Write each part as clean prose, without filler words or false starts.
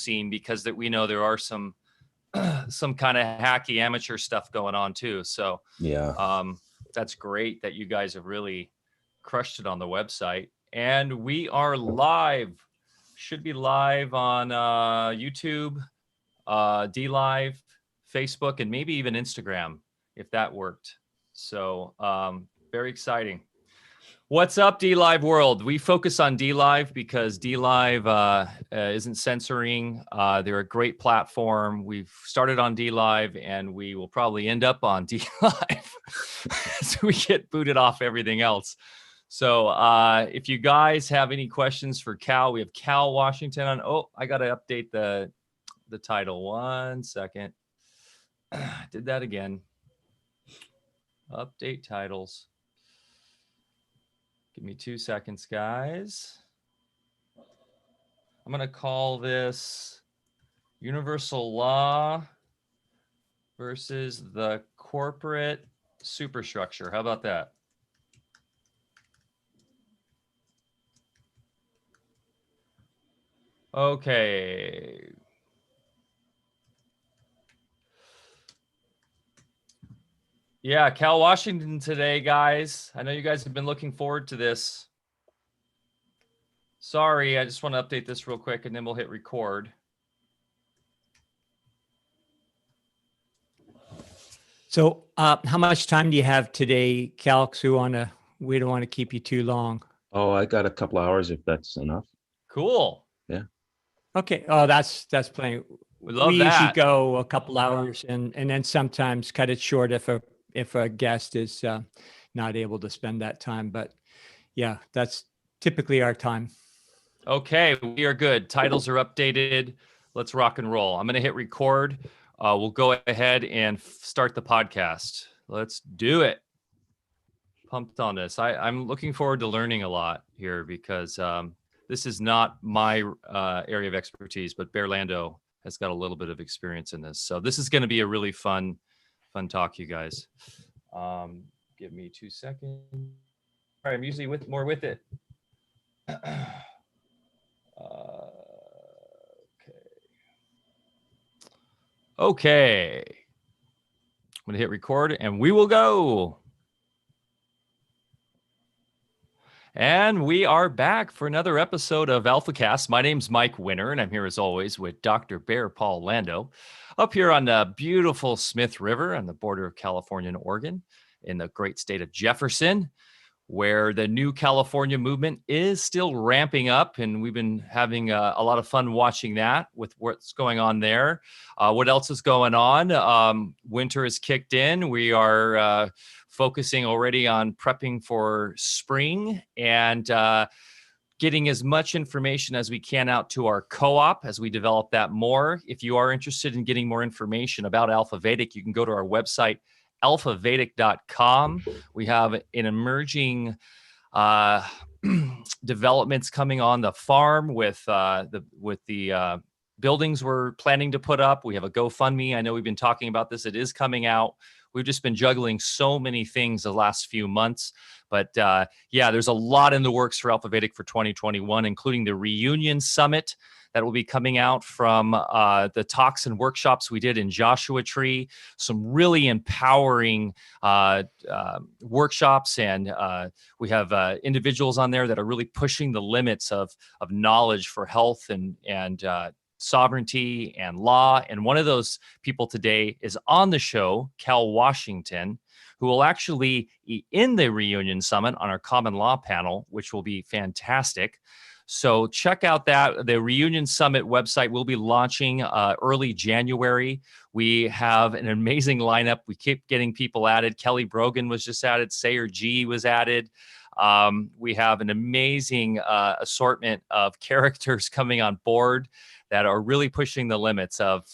scene, because that we know there are some kind of hacky amateur stuff going on too. So yeah, that's great that you guys have really crushed it on the website. And we are live. Should be live on YouTube, DLive, Facebook, and maybe even Instagram if that worked. So very exciting. What's up, DLive world? We focus on DLive because DLive isn't censoring. They're a great platform. We've started on DLive, and we will probably end up on DLive so we get booted off everything else. So if you guys have any questions for Cal, we have Cal Washington on. Oh, I got to update the title. 1 second. Did that again. Update titles. Give me 2 seconds, guys. I'm going to call this Universal Law versus the Corporate Superstructure. How about that? Okay. Yeah, Cal Washington today, guys. I know you guys have been looking forward to this. Sorry, I just want to update this real quick, and then we'll hit record. So how much time do you have today, Cal? 'Cause we don't want to keep you too long. Oh, I got a couple hours if that's enough. Cool. Yeah. Okay. Oh, that's plenty. We love we usually that. go a couple hours and then sometimes cut it short if a guest is not able to spend that time. But yeah, that's typically our time. Okay, we are good. Titles are updated. Let's rock and roll. I'm going to hit record. We'll go ahead and start the podcast. Let's do it. Pumped on this. I'm looking forward to learning a lot here because this is not my area of expertise, but Bear Lando has got a little bit of experience in this. So this is going to be a really fun talk, you guys. Give me 2 seconds. All right, I'm usually more with it. Okay. I'm going to hit record and we will go. And we are back for another episode of AlphaCast. My name's Mike Winner, and I'm here as always with Dr. Bear Paul Lando up here on the beautiful Smith River on the border of California and Oregon in the great state of Jefferson, where the new California movement is still ramping up. And we've been having a lot of fun watching that with what's going on there. What else is going on? Winter has kicked in. We are focusing already on prepping for spring and getting as much information as we can out to our co-op as we develop that more. If you are interested in getting more information about Alfa Vedic, you can go to our website, alfavedic.com. We have an emerging developments coming on the farm with the buildings we're planning to put up. We have a GoFundMe. I know we've been talking about this. It is coming out. We've just been juggling so many things the last few months. But yeah, there's a lot in the works for Alfa Vedic for 2021, including the reunion summit that will be coming out from the talks and workshops we did in Joshua Tree. Some really empowering workshops, and we have individuals on there that are really pushing the limits of knowledge for health and sovereignty and law. And one of those people today is on the show, Cal Washington, who will actually be in the reunion summit on our common law panel, which will be fantastic. So check out that. The Reunion Summit website will be launching early January. We have an amazing lineup. We keep getting people added. Kelly Brogan was just added. Sayer G was added. We have an amazing assortment of characters coming on board that are really pushing the limits of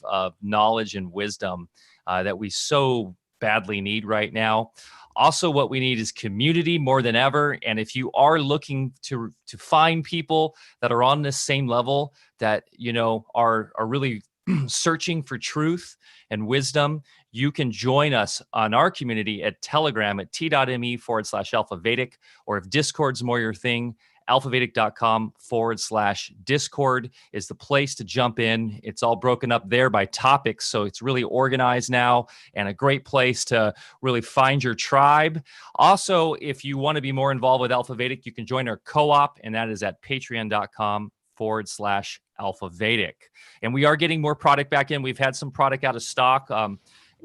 knowledge and wisdom that we so badly need right now. Also, what we need is community more than ever. And if you are looking to find people that are on this same level, that, you know, are really searching for truth and wisdom, you can join us on our community at Telegram at t.me/Alfa Vedic, or if Discord's more your thing, alphavedic.com/Discord is the place to jump in. It's all broken up there by topics, so it's really organized now and a great place to really find your tribe. Also, if you want to be more involved with Alfa Vedic, you can join our co-op, and that is at patreon.com/Alfa Vedic. And we are getting more product back in. We've had some product out of stock,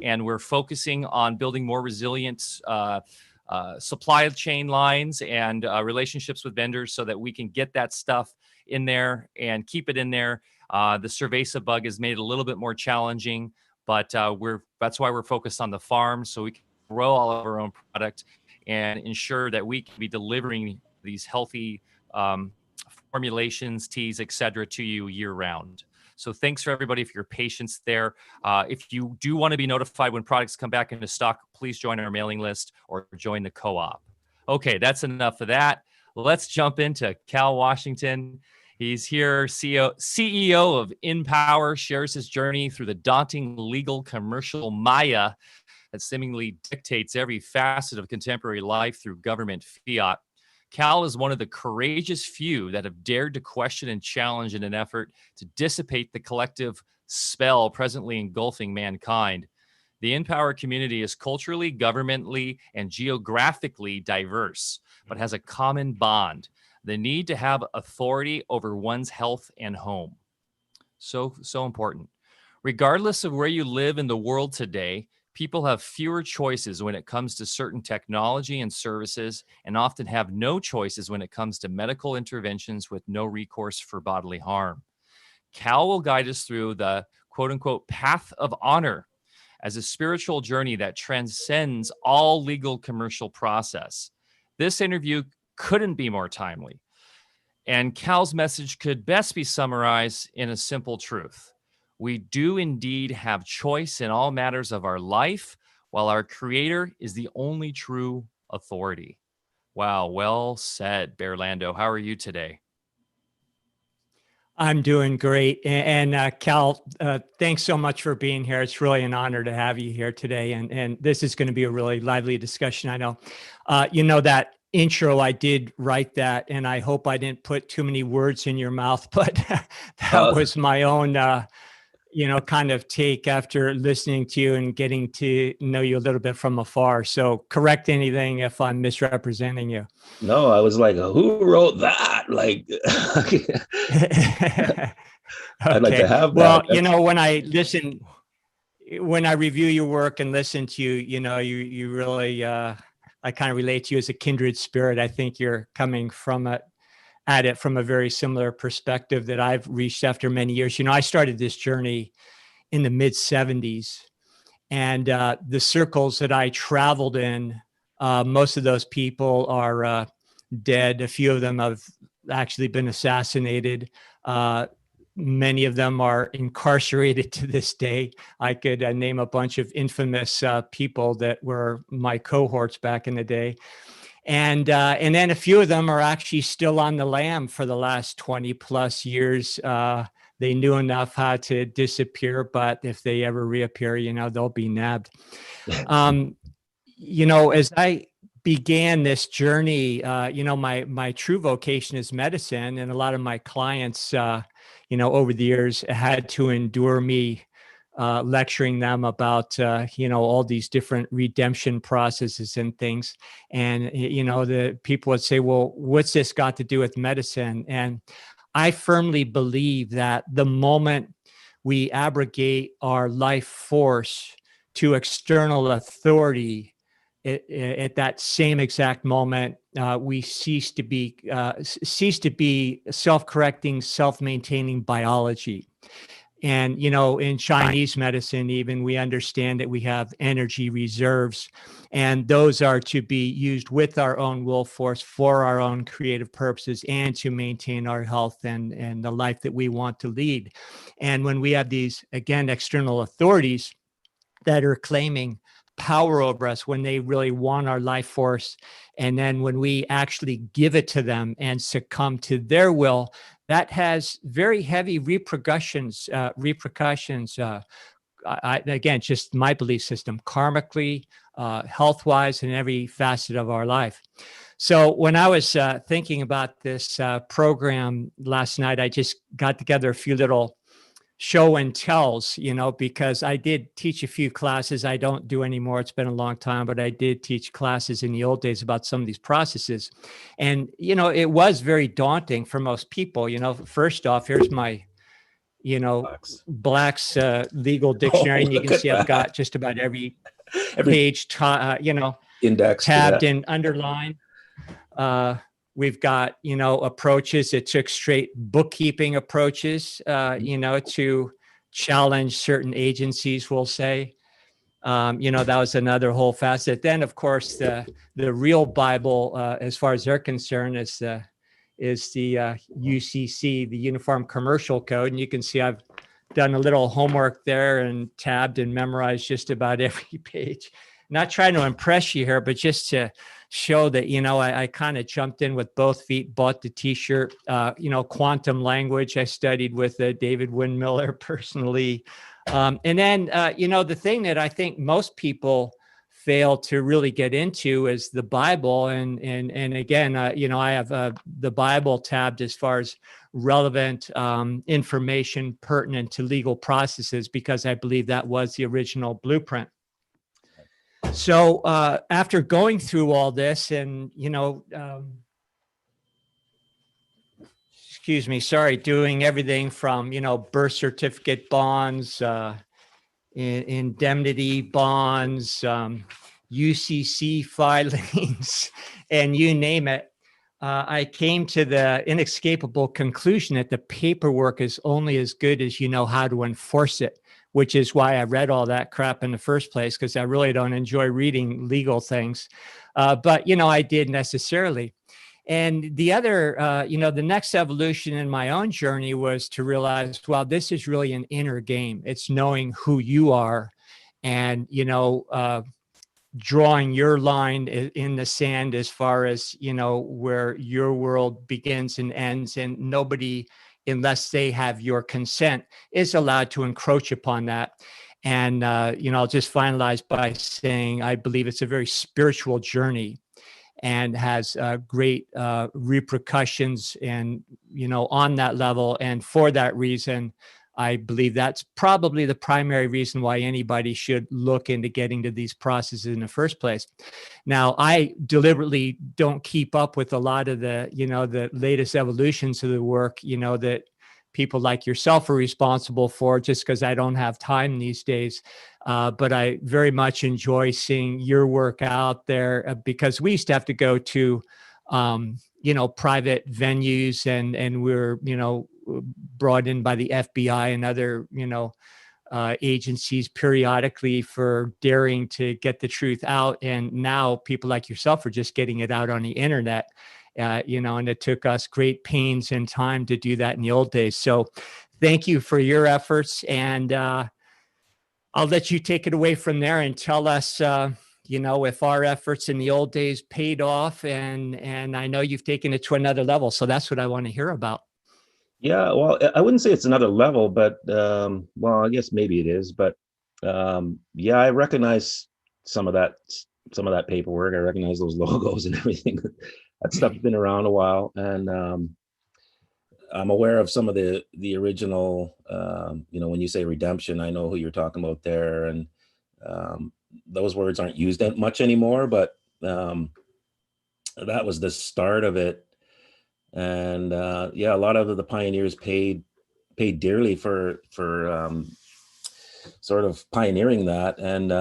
and we're focusing on building more resilient supply chain lines and relationships with vendors so that we can get that stuff in there and keep it in there. The cerveza bug has made it a little bit more challenging, but that's why we're focused on the farm, so we can grow all of our own product and ensure that we can be delivering these healthy formulations, teas, etc., to you year round. So thanks for everybody for your patience there. If you do want to be notified when products come back into stock, please join our mailing list or join the co-op. Okay, that's enough of that. Let's jump into Cal Washington. He's here, CEO of InPower, shares his journey through the daunting legal commercial Maya that seemingly dictates every facet of contemporary life through government fiat. Cal is one of the courageous few that have dared to question and challenge in an effort to dissipate the collective spell presently engulfing mankind. The InPower community is culturally, governmentally, and geographically diverse, but has a common bond: the need to have authority over one's health and home. So important. Regardless of where you live in the world today, people have fewer choices when it comes to certain technology and services, and often have no choices when it comes to medical interventions with no recourse for bodily harm. Cal will guide us through the quote-unquote path of honor as a spiritual journey that transcends all legal commercial process. This interview couldn't be more timely, and Cal's message could best be summarized in a simple truth. We do indeed have choice in all matters of our life, while our Creator is the only true authority. Wow, well said, Bear Lando. How are you today? I'm doing great. And Cal, thanks so much for being here. It's really an honor to have you here today. And this is going to be a really lively discussion, I know. That intro, I did write that, and I hope I didn't put too many words in your mouth, but that was my own kind of take after listening to you and getting to know you a little bit from afar. So correct anything if I'm misrepresenting you. No, I was like, who wrote that? Like, I'd like to have that. Well, when I review your work and listen to you, you really, I kind of relate to you as a kindred spirit. I think you're coming at it from a very similar perspective that I've reached after many years. I started this journey in the mid 70s, and the circles that I traveled in, most of those people are dead. A few of them have actually been assassinated. Many of them are incarcerated to this day. I could name a bunch of infamous people that were my cohorts back in the day. And then a few of them are actually still on the lam for the last 20 plus years. They knew enough how to disappear, but if they ever reappear, they'll be nabbed. As I began this journey, my true vocation is medicine, and a lot of my clients, over the years had to endure me lecturing them about, all these different redemption processes and things. And, the people would say, well, what's this got to do with medicine? And I firmly believe that the moment we abrogate our life force to external authority, at that same exact moment, we cease to be self-correcting, self-maintaining biology. And, in Chinese medicine, even, we understand that we have energy reserves, and those are to be used with our own will force for our own creative purposes and to maintain our health and the life that we want to lead. And when we have these, again, external authorities that are claiming power over us, when they really want our life force, and then when we actually give it to them and succumb to their will, that has very heavy repercussions, again, just my belief system, karmically, health-wise, in every facet of our life. So when I was thinking about this program last night, I just got together a few little show and tells, because I did teach a few classes. I don't do anymore. It's been a long time, but I did teach classes in the old days about some of these processes. And, it was very daunting for most people. First off, here's my, Black's legal dictionary. And you can see I've got just about every page, indexed, tabbed and underlined. We've got, approaches. It took straight bookkeeping approaches, to challenge certain agencies, we'll say. That was another whole facet. Then, of course, the real Bible, as far as they're concerned, is the UCC, the Uniform Commercial Code. And you can see I've done a little homework there and tabbed and memorized just about every page. Not trying to impress you here, but just to show that, I kind of jumped in with both feet, bought the t-shirt, quantum language. I studied with David Windmiller personally. And then, the thing that I think most people fail to really get into is the Bible. And again, I have the Bible tabbed as far as relevant information pertinent to legal processes, because I believe that was the original blueprint. So after going through all this and, doing everything from, birth certificate bonds, indemnity bonds, UCC filings, and you name it, I came to the inescapable conclusion that the paperwork is only as good as you know how to enforce it, which is why I read all that crap in the first place, because I really don't enjoy reading legal things. But, I did necessarily. And the other, the next evolution in my own journey was to realize, well, this is really an inner game. It's knowing who you are and, drawing your line in the sand as far as, where your world begins and ends, and nobody, unless they have your consent, is allowed to encroach upon that. And, I'll just finalize by saying, I believe it's a very spiritual journey and has great repercussions and, on that level. And for that reason, I believe that's probably the primary reason why anybody should look into getting to these processes in the first place. Now, I deliberately don't keep up with a lot of the, the latest evolutions of the work, that people like yourself are responsible for, just because I don't have time these days. But I very much enjoy seeing your work out there, because we used to have to go to, private venues and we're, brought in by the FBI and other, agencies periodically for daring to get the truth out. And now people like yourself are just getting it out on the internet, and it took us great pains and time to do that in the old days. So thank you for your efforts. And I'll let you take it away from there and tell us, if our efforts in the old days paid off, and I know you've taken it to another level. So that's what I want to hear about. Yeah, well, I wouldn't say it's another level, but I guess maybe it is. But I recognize some of that paperwork. I recognize those logos and everything. That stuff's been around a while, and I'm aware of some of the original. When you say redemption, I know who you're talking about there, and those words aren't used that much anymore. But that was the start of it. And a lot of the pioneers paid dearly for sort of pioneering that. And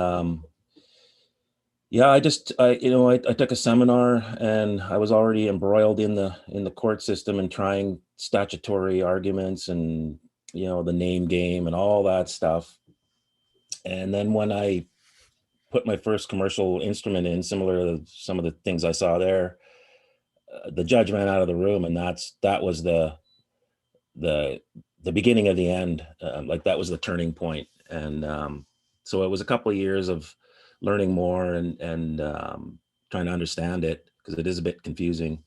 I took a seminar, and I was already embroiled in the court system and trying statutory arguments and the name game and all that stuff. And then when I put my first commercial instrument in, similar to some of the things I saw there, the judge ran out of the room, and that was the beginning of the end. That was the turning point. And so it was a couple of years of learning more and trying to understand it, because it is a bit confusing.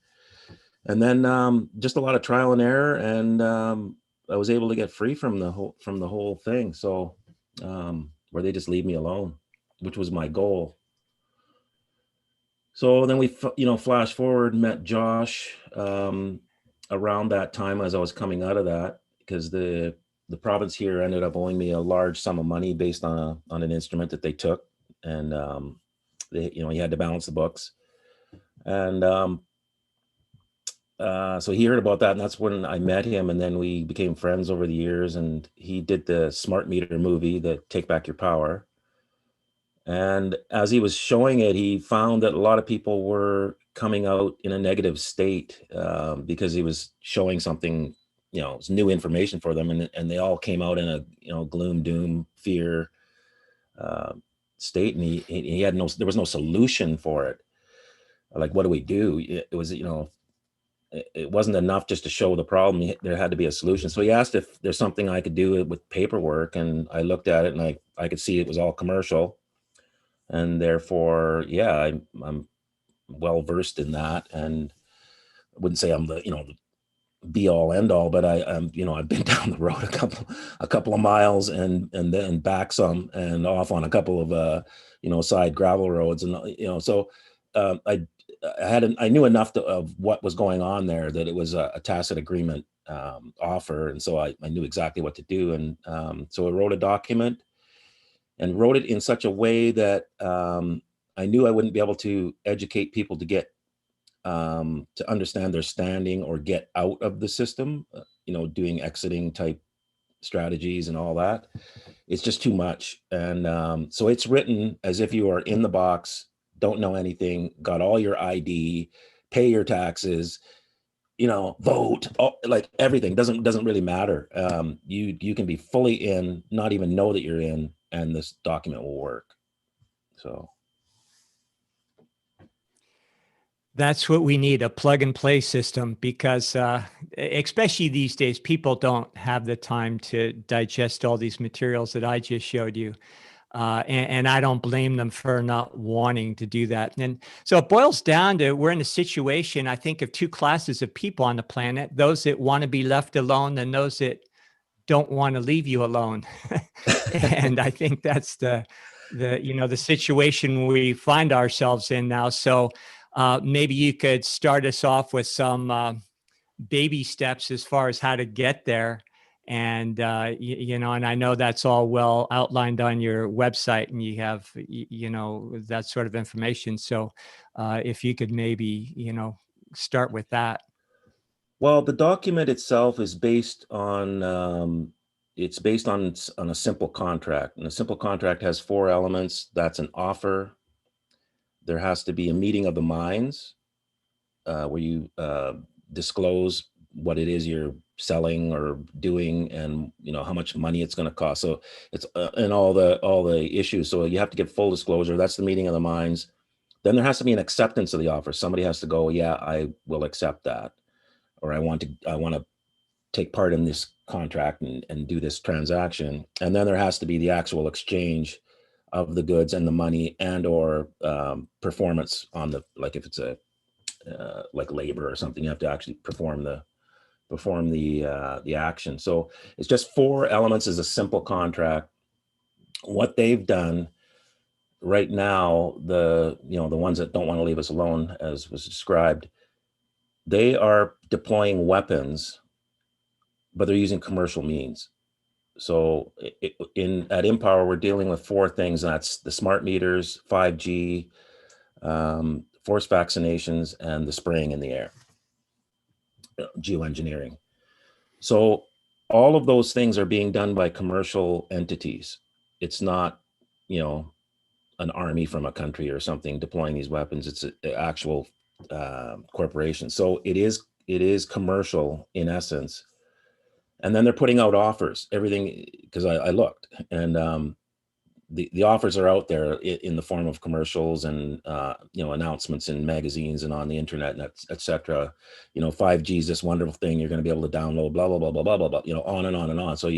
And then just a lot of trial and error, and I was able to get free from the whole thing. So where they just leave me alone, which was my goal. So then we, flash forward, met Josh around that time as I was coming out of that, because the province here ended up owing me a large sum of money based on an instrument that they took, and he had to balance the books, and so he heard about that, and that's when I met him, and then we became friends over the years. And he did the smart meter movie, the Take Back Your Power. And as he was showing it, he found that a lot of people were coming out in a negative state because he was showing something, it's new information for them, and they all came out in a gloom, doom, fear state, and he had there was no solution for it. Like, what do we do? It was, it wasn't enough just to show the problem. There had to be a solution. So he asked if there's something I could do with paperwork, and I looked at it, and I could see it was all commercial. And therefore, yeah, I'm well versed in that, and I wouldn't say I'm the be all end all, but I'm I've been down the road a couple of miles and then back some, and off on a couple of side gravel roads, and so I knew enough of what was going on there, that it was a tacit agreement offer, and so I knew exactly what to do, and so I wrote a document. And wrote it in such a way that I knew I wouldn't be able to educate people to get to understand their standing or get out of the system, doing exiting type strategies and all that. It's just too much. And so it's written as if you are in the box, don't know anything, got all your ID, pay your taxes, vote, like everything doesn't really matter. You can be fully in, not even know that you're in, and this document will work. So that's what we need, a plug and play system, because especially these days, people don't have the time to digest all these materials that I just showed you. And I don't blame them for not wanting to do that. And so it boils down to, we're in a situation, I think, of two classes of people on the planet: those that want to be left alone, and those that don't want to leave you alone. And I think that's the situation we find ourselves in now. So maybe you could start us off with some baby steps as far as how to get there. And, and I know that's all well outlined on your website, and you have, that sort of information. So if you could maybe, start with that. Well, the document itself is based on, it's based on a simple contract. And a simple contract has 4 elements. That's an offer. There has to be a meeting of the minds where you disclose what it is you're selling or doing, and how much money it's going to cost. So it's and all the issues. So you have to give full disclosure. That's the meeting of the minds. Then there has to be an acceptance of the offer. Somebody has to go, yeah, I will accept that, or I want to take part in this contract and do this transaction. And then there has to be the actual exchange of the goods and the money, and or performance on the, like if it's a like labor or something, you have to actually perform the action. So it's just 4 elements as a simple contract. What they've done right now, the ones that don't want to leave us alone, as was described, they are deploying weapons, but they're using commercial means. So at InPower, we're dealing with 4 things. And that's the smart meters, 5G, forced vaccinations, and the spraying in the air, geoengineering. So all of those things are being done by commercial entities. It's not, an army from a country or something deploying these weapons. It's an actual corporation. So it is commercial in essence. And then they're putting out offers, everything, because I looked, and the offers are out there in the form of commercials and announcements in magazines and on the internet, and et cetera. 5G is this wonderful thing you're going to be able to download, blah blah blah blah blah blah blah, on and on and on. So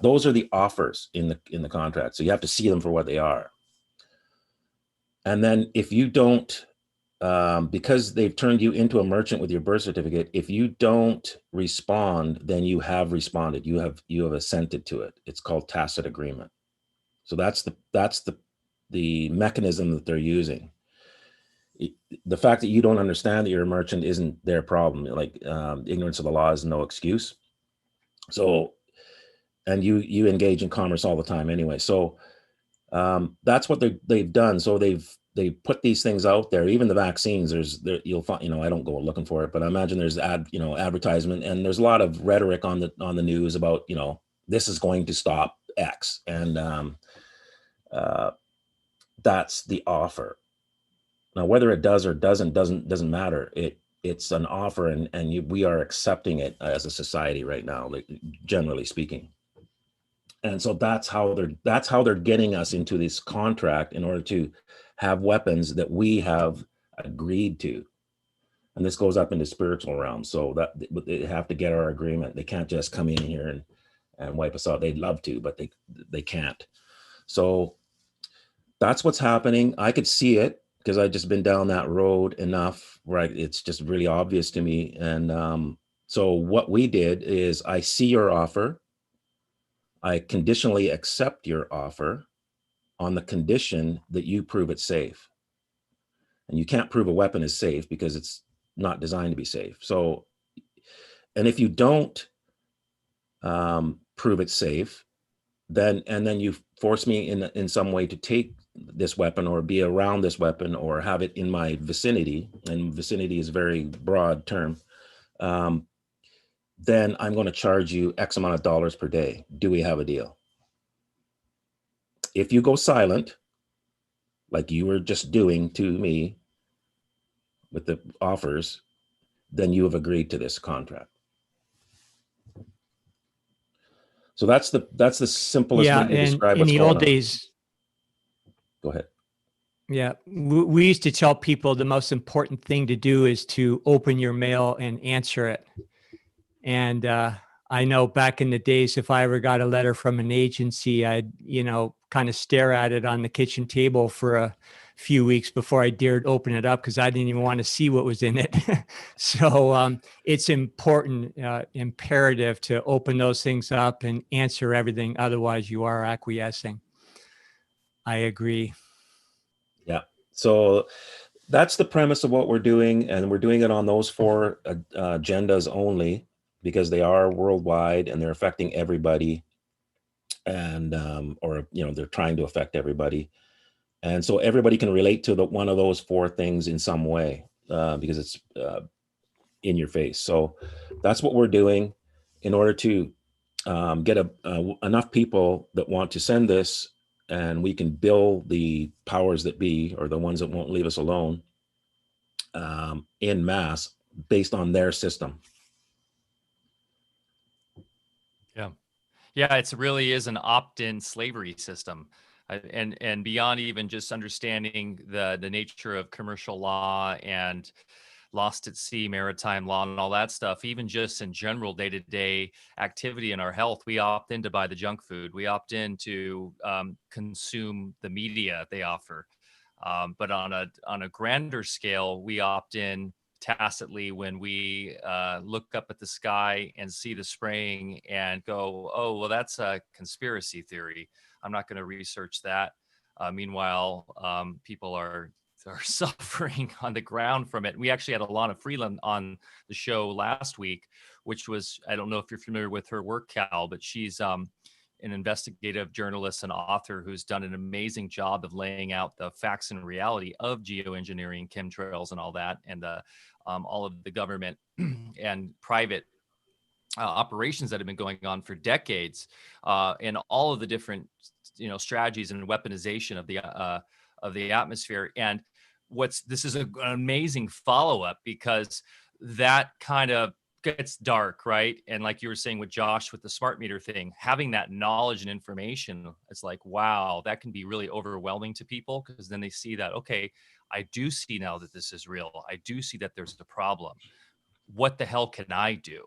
those are the offers in the contract. So you have to see them for what they are. And then if you don't, because they've turned you into a merchant with your birth certificate, if you don't respond, then you have responded. You have assented to it. It's called tacit agreement. So that's the mechanism that they're using. The fact that you don't understand that you're a merchant isn't their problem. Like ignorance of the law is no excuse. So, and you engage in commerce all the time anyway. So that's what they've done. So they put these things out there. Even the vaccines, you'll find, I don't go looking for it, but I imagine there's advertisement, and there's a lot of rhetoric on the news about, this is going to stop X, and that's the offer. Now, whether it does or doesn't matter. It's an offer, and we are accepting it as a society right now, like, generally speaking. And so that's how they're getting us into this contract in order to have weapons that we have agreed to. And this goes up into spiritual realms. So that they have to get our agreement. They can't just come in here and wipe us out. They'd love to, but they can't. So that's what's happening. I could see it because I've just been down that road enough where it's just really obvious to me. And so what we did is, I see your offer. I conditionally accept your offer on the condition that you prove it safe. And you can't prove a weapon is safe because it's not designed to be safe. So, and if you don't prove it safe, then you force me in some way to take this weapon or be around this weapon or have it in my vicinity, and vicinity is a very broad term, then I'm going to charge you X amount of dollars per day. Do we have a deal? If you go silent, like you were just doing to me with the offers, then you have agreed to this contract. So that's the simplest way to describe what's in the going old on. days. Go ahead. Yeah, we used to tell people the most important thing to do is to open your mail and answer it. And I know back in the days, if I ever got a letter from an agency, I'd, kind of stare at it on the kitchen table for a few weeks before I dared open it up, because I didn't even want to see what was in it. So it's important, imperative to open those things up and answer everything. Otherwise, you are acquiescing. I agree. Yeah. So that's the premise of what we're doing. And we're doing it on those four agendas only, because they are worldwide and they're affecting everybody. And, they're trying to affect everybody. And so everybody can relate to one of those four things in some way, because it's in your face. So that's what we're doing in order to get enough people that want to send this, and we can bill the powers that be, or the ones that won't leave us alone, in mass based on their system. Yeah, it really is an opt-in slavery system. And beyond even just understanding the nature of commercial law and lost at sea maritime law and all that stuff, even just in general day-to-day activity in our health, we opt in to buy the junk food. We opt in to consume the media they offer. But on a grander scale, we opt in tacitly when we look up at the sky and see the spraying and go, oh, well, that's a conspiracy theory. I'm not going to research that. Meanwhile, people are suffering on the ground from it. We actually had Alana Freeland on the show last week, which was, I don't know if you're familiar with her work, Cal, but she's an investigative journalist and author who's done an amazing job of laying out the facts and reality of geoengineering, chemtrails, and all that, and all of the government and private operations that have been going on for decades, and all of the different, strategies and weaponization of the atmosphere. And this is an amazing follow-up, because that kind of gets dark, right? And like you were saying with Josh with the smart meter thing, having that knowledge and information, it's like, wow, that can be really overwhelming to people, because then they see that, okay, I do see now that this is real. I do see that there's a problem. What the hell can I do?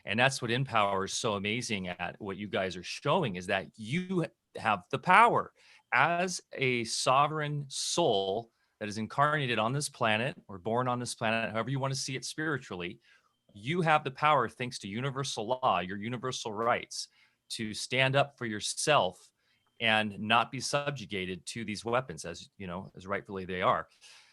And that's what InPower is so amazing at. What you guys are showing is that you have the power as a sovereign soul that is incarnated on this planet, or born on this planet, however you want to see it spiritually. You have the power, thanks to universal law, your universal rights, to stand up for yourself and not be subjugated to these weapons, as you know, as rightfully they are.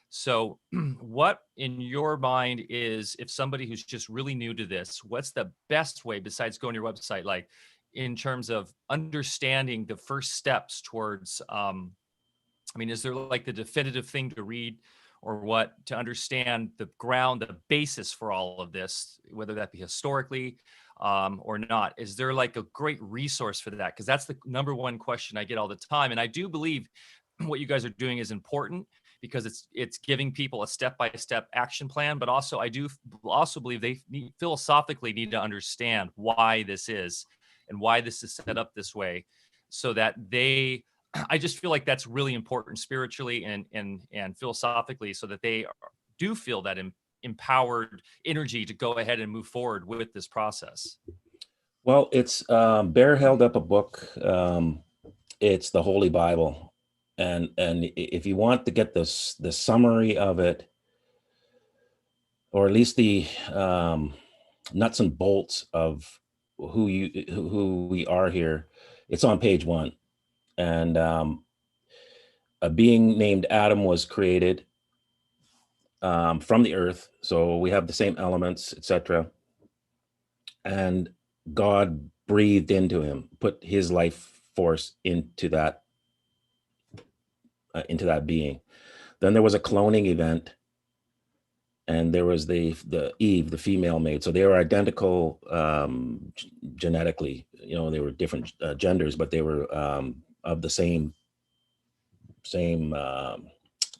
So what in your mind is, if somebody who's just really new to this, what's the best way besides going to your website, like in terms of understanding the first steps towards, I mean, is there like the definitive thing to read or what to understand the ground, the basis for all of this, whether that be historically or not? Is there like a great resource for that? Because that's the number one question I get all the time. And I do believe what you guys are doing is important because it's giving people a step-by-step action plan, but also I do also believe they philosophically need to understand why this is and why this is set up this way so that they, I just feel like that's really important spiritually and philosophically, so that they do feel that empowered energy to go ahead and move forward with this process. Well, it's Bear held up a book. It's the Holy Bible, and if you want to get the summary of it, or at least the nuts and bolts of who we are here, it's on page 1. And a being named Adam was created from the earth. So we have the same elements, etc. And God breathed into him, put his life force into that being. Then there was a cloning event, and there was the Eve, the female maid. So they were identical genetically. You know, they were different genders, but they were of the same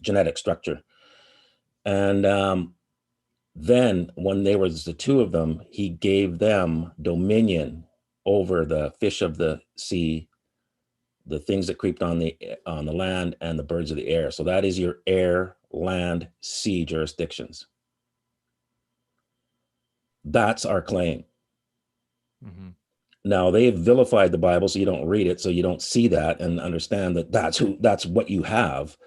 genetic structure. And then when there was the two of them, he gave them dominion over the fish of the sea, the things that creeped on the land, and the birds of the air. So that is your air, land, sea jurisdictions. That's our claim. Mm-hmm. Now they've vilified the Bible, so you don't read it, so you don't see that and understand that that's what you have.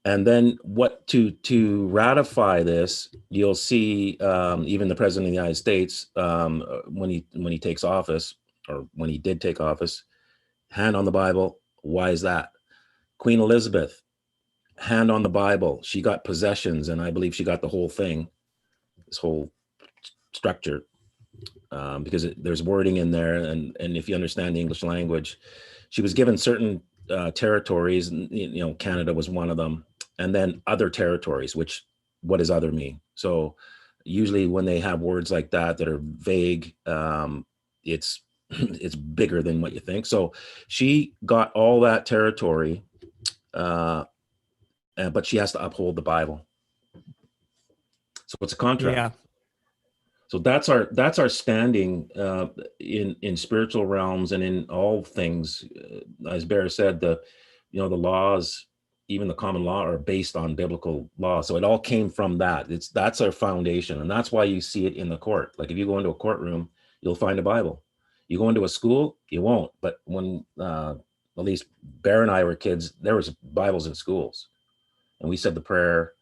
And then what to ratify this, you'll see even the President of the United States when he takes office, or when he did take office, hand on the Bible. Why is that? Queen Elizabeth, hand on the Bible. She got possessions, and I believe she got the whole thing, this whole structure. Because there's wording in there, and if you understand the English language, she was given certain territories, and you know, Canada was one of them, and then other territories. Which, what does other mean? So usually when they have words like that are vague, it's bigger than what you think. So she got all that territory, but she has to uphold the Bible. So it's a contract. Yeah. So that's our standing in spiritual realms and in all things. As Bear said, the laws, even the common law, are based on biblical law. So it all came from that. That's our foundation, and that's why you see it in the court. Like if you go into a courtroom, you'll find a Bible. You go into a school, you won't. But when at least Bear and I were kids, there was Bibles in schools, and we said the prayer,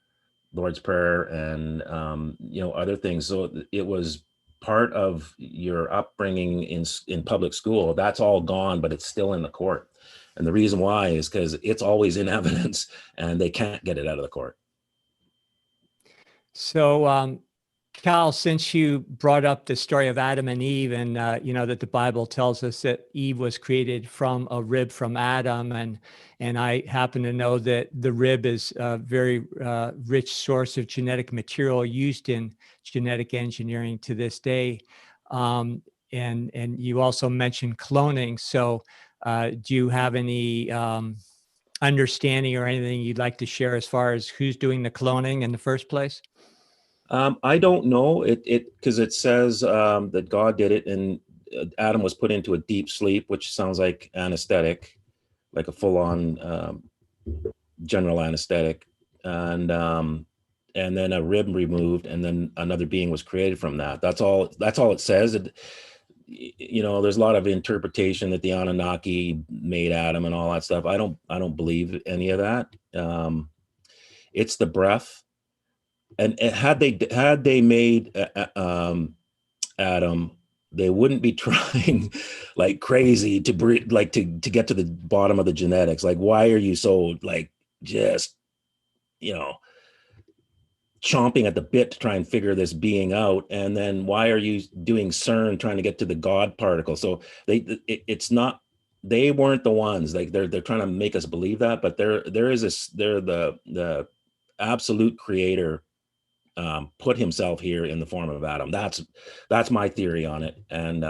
Lord's Prayer, and other things. So it was part of your upbringing in public school. That's all gone, but it's still in the court. And the reason why is because it's always in evidence, and they can't get it out of the court. So, Cal, since you brought up the story of Adam and Eve, and that the Bible tells us that Eve was created from a rib from Adam, and I happen to know that the rib is a very rich source of genetic material used in genetic engineering to this day. And you also mentioned cloning. So do you have any understanding or anything you'd like to share as far as who's doing the cloning in the first place? I don't know it because it says that God did it, and Adam was put into a deep sleep, which sounds like anesthetic, like a full-on general anesthetic, and then a rib removed, and then another being was created from that. That's all it says. There's a lot of interpretation that the Anunnaki made Adam and all that stuff. I don't believe any of that. It's the breath. And had they made Adam they wouldn't be trying like crazy to breed, like to get to the bottom of the genetics. Like, why are you so like just, you know, chomping at the bit to try and figure this being out? And then why are you doing CERN trying to get to the God particle? So it's not, they weren't the ones. Like they're trying to make us believe that, but they're the absolute creator put himself here in the form of Adam. That's my theory on it. And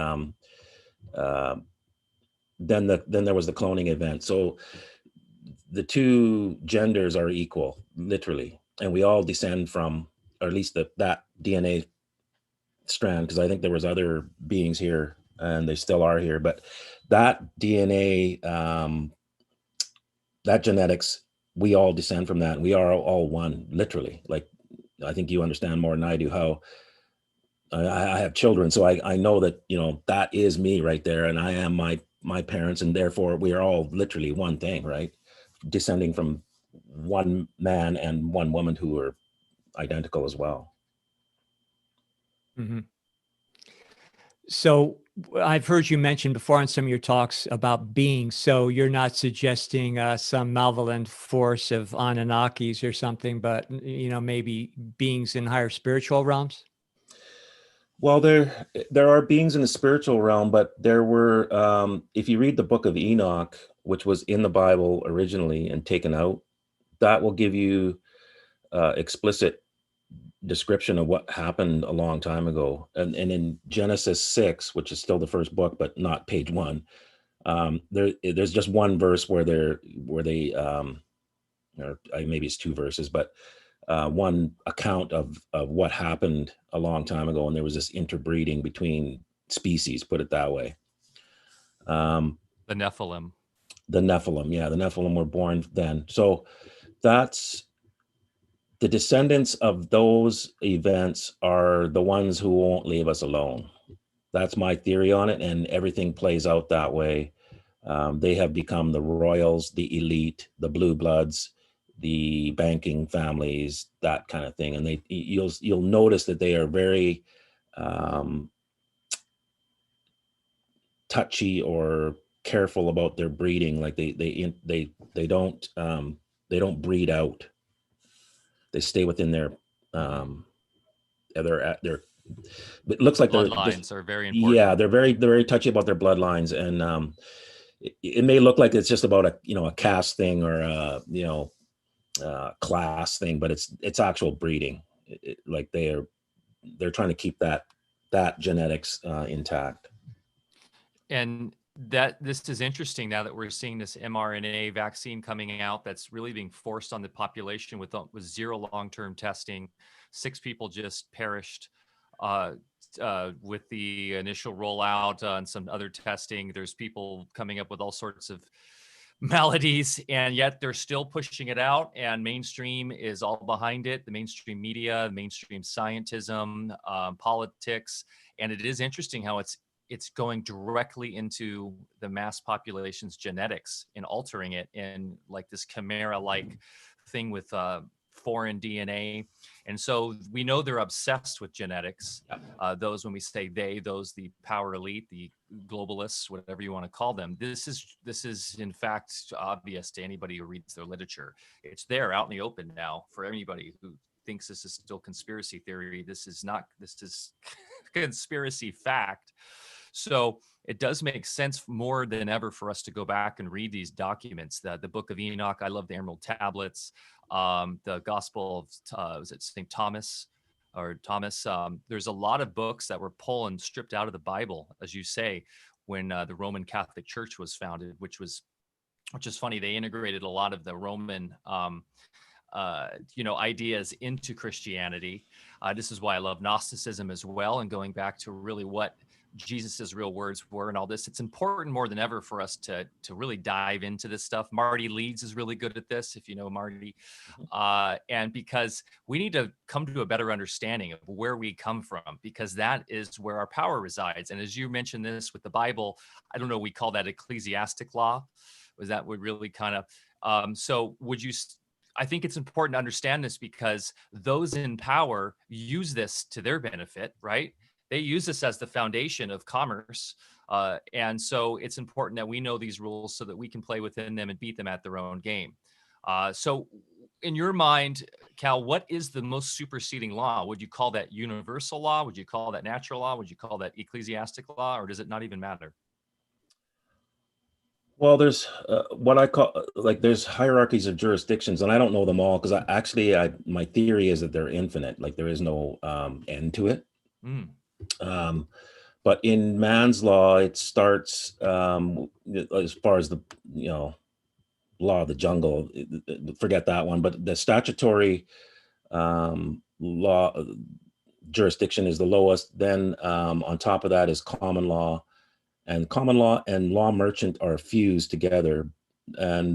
then there was the cloning event. So the two genders are equal, literally, and we all descend from, or at least that DNA strand, because I think there was other beings here, and they still are here. But that DNA, that genetics, we all descend from that. And we are all one, literally. Like, I think you understand more than I do how I have children, so I know that, you know, that is me right there, and I am my parents, and therefore we are all literally one thing, right? Descending from one man and one woman who are identical as well. Mm-hmm. So I've heard you mention before in some of your talks about beings. So you're not suggesting some malevolent force of Anunnakis or something, but, you know, maybe beings in higher spiritual realms? Well, there are beings in the spiritual realm, but there were, if you read the book of Enoch, which was in the Bible originally and taken out, that will give you explicit description of what happened a long time ago. And in Genesis 6, which is still the first book, but not page 1, there's just one verse where they or maybe it's 2 verses, but one account of what happened a long time ago, and there was this interbreeding between species, put it that way. The Nephilim. The Nephilim, yeah, the Nephilim were born then. So that's the descendants of those events are the ones who won't leave us alone. That's my theory on it, and everything plays out that way. They have become the royals, the elite, the blue bloods, the banking families, that kind of thing. And you'll notice that they are very touchy or careful about their breeding. Like they don't breed out. They stay within their it looks like Bloodlines are very important. Yeah, they're very touchy about their bloodlines, and it may look like it's just about a caste thing or a class thing, but it's actual breeding. Like they're trying to keep that genetics intact. And that this is interesting now that we're seeing this mRNA vaccine coming out that's really being forced on the population with zero long-term testing. 6 people just perished with the initial rollout and some other testing. There's people coming up with all sorts of maladies, and yet they're still pushing it out, and mainstream is all behind it. The mainstream media, mainstream scientism, politics. And it is interesting how it's going directly into the mass population's genetics and altering it in like this chimera-like thing with foreign DNA. And so we know they're obsessed with genetics. Those, when we say they, those, the power elite, the globalists, whatever you want to call them, this is in fact obvious to anybody who reads their literature. It's there out in the open now for anybody who thinks this is still conspiracy theory. This is conspiracy fact. So it does make sense more than ever for us to go back and read these documents. The Book of Enoch, I love the Emerald Tablets, the Gospel of was it St. Thomas or Thomas? There's a lot of books that were pulled and stripped out of the Bible, as you say, when the Roman Catholic Church was founded, which is funny. They integrated a lot of the Roman ideas into Christianity. This is why I love Gnosticism as well, and going back to really what Jesus's real words were and all this. It's important more than ever for us to really dive into this stuff. Marty Leeds is really good at this, if you know Marty. And because we need to come to a better understanding of where we come from, because that is where our power resides. And as you mentioned this with the Bible, I don't know, we call that ecclesiastic law. Was that would really kind of, so would you, I think it's important to understand this because those in power use this to their benefit, right? they use this as the foundation of commerce. And so it's important that we know these rules so that we can play within them and beat them at their own game. So in your mind, Cal, what is the most superseding law? Would you call that universal law? Would you call that natural law? Would you call that ecclesiastic law? Or does it not even matter? Well, there's what I call like there's hierarchies of jurisdictions, and I don't know them all because my theory is that they're infinite, like there is no end to it. Mm. But in man's law, it starts as far as the law of the jungle. Forget that one. But the statutory law jurisdiction is the lowest. Then on top of that is common law. And common law and law merchant are fused together, and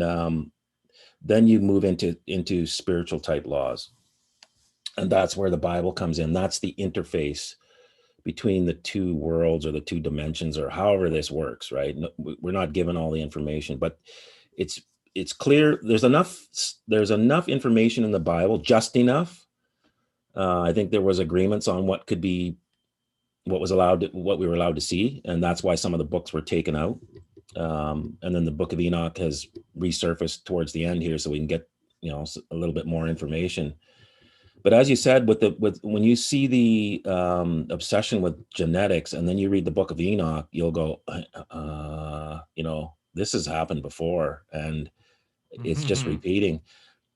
then you move into spiritual type laws, and that's where the Bible comes in. That's the interface between the two worlds or the two dimensions, or however this works. Right? We're not given all the information, but it's clear. There's enough information in the Bible, just enough. I think there was agreements on what we were allowed to see, and that's why some of the books were taken out. And then the Book of Enoch has resurfaced towards the end here, so we can get a little bit more information. But as you said, when you see the obsession with genetics, and then you read the Book of Enoch, you'll go, this has happened before, and it's just repeating.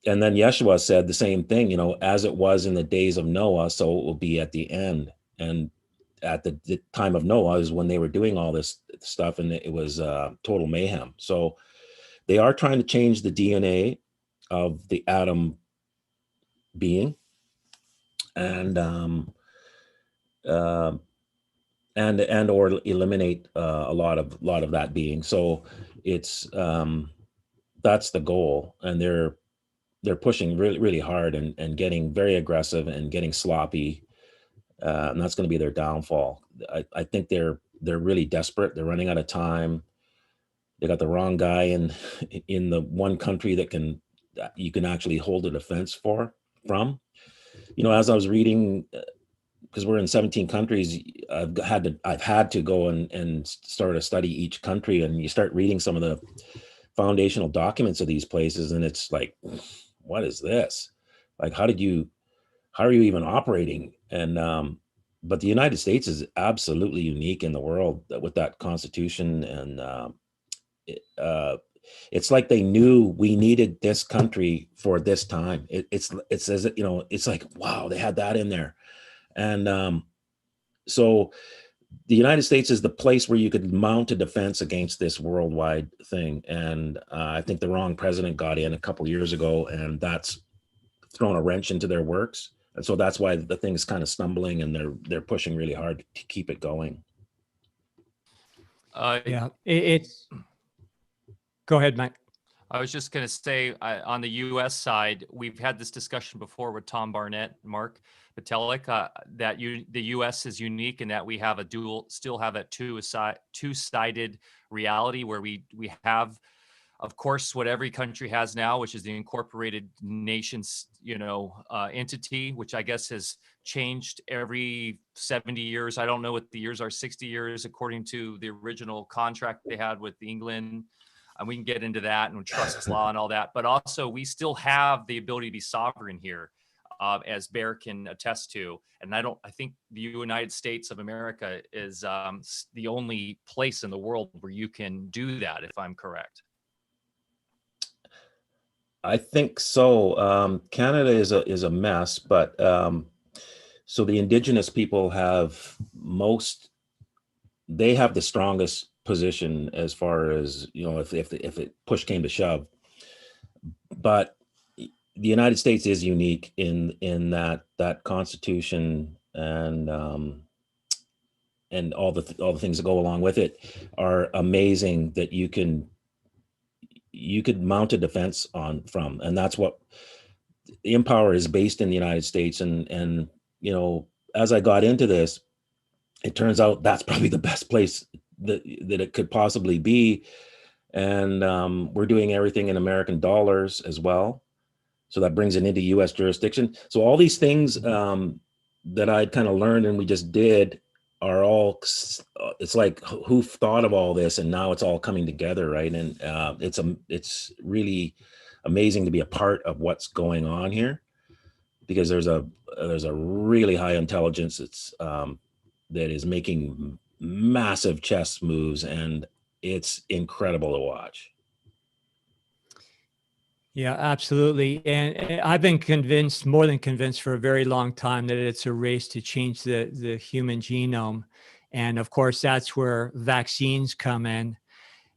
And then Yeshua said the same thing, as it was in the days of Noah, so it will be at the end. And at the time of Noah is when they were doing all this stuff, and it was total mayhem. So they are trying to change the DNA of the Adam being, and or eliminate a lot of that being. So it's that's the goal, and they're pushing really, really hard and getting very aggressive and getting sloppy. And that's going to be their downfall. I think they're really desperate. They're running out of time. They got the wrong guy in the one country that you can actually hold a defense from. As I was reading, because we're in 17 countries, I've had to go and start to study each country, and you start reading some of the foundational documents of these places, and it's like, what is this? Like, how are you even operating? And but the United States is absolutely unique in the world with that Constitution, and it's like they knew we needed this country for this time. It's as it's like, wow, they had that in there. And so the United States is the place where you could mount a defense against this worldwide thing. And I think the wrong president got in a couple years ago, and that's thrown a wrench into their works. And so that's why the thing's kind of stumbling, and they're pushing really hard to keep it going. It's go ahead, Mike. I was just going to say, on the U.S. side, we've had this discussion before with Tom Barnett, Mark Patelic, that the U.S. is unique in that we have still have a two-sided reality where we have, of course, what every country has now, which is the incorporated nations, entity, which I guess has changed every 70 years. I don't know what the years are, 60 years, according to the original contract they had with England. And we can get into that and trust law and all that. But also, we still have the ability to be sovereign here, as Bear can attest to. And I think the United States of America is the only place in the world where you can do that, if I'm correct. I think so. Canada is a mess, but so the indigenous people have they have the strongest position as far as if it push came to shove. But the United States is unique in that Constitution and all the things that go along with it are amazing, that you could mount a defense from, and that's what InPower is based in the United States. And as I got into this, it turns out that's probably the best place that it could possibly be. And we're doing everything in American dollars as well, so that brings it into U.S. jurisdiction. So all these things that I'd kind of learned and we just did are all, it's like who thought of all this, and now it's all coming together, right? And it's really amazing to be a part of what's going on here, because there's a really high intelligence that's that is making massive chess moves, and it's incredible to watch. Yeah, absolutely. And I've been convinced, more than convinced, for a very long time that it's a race to change the human genome. And of course, that's where vaccines come in.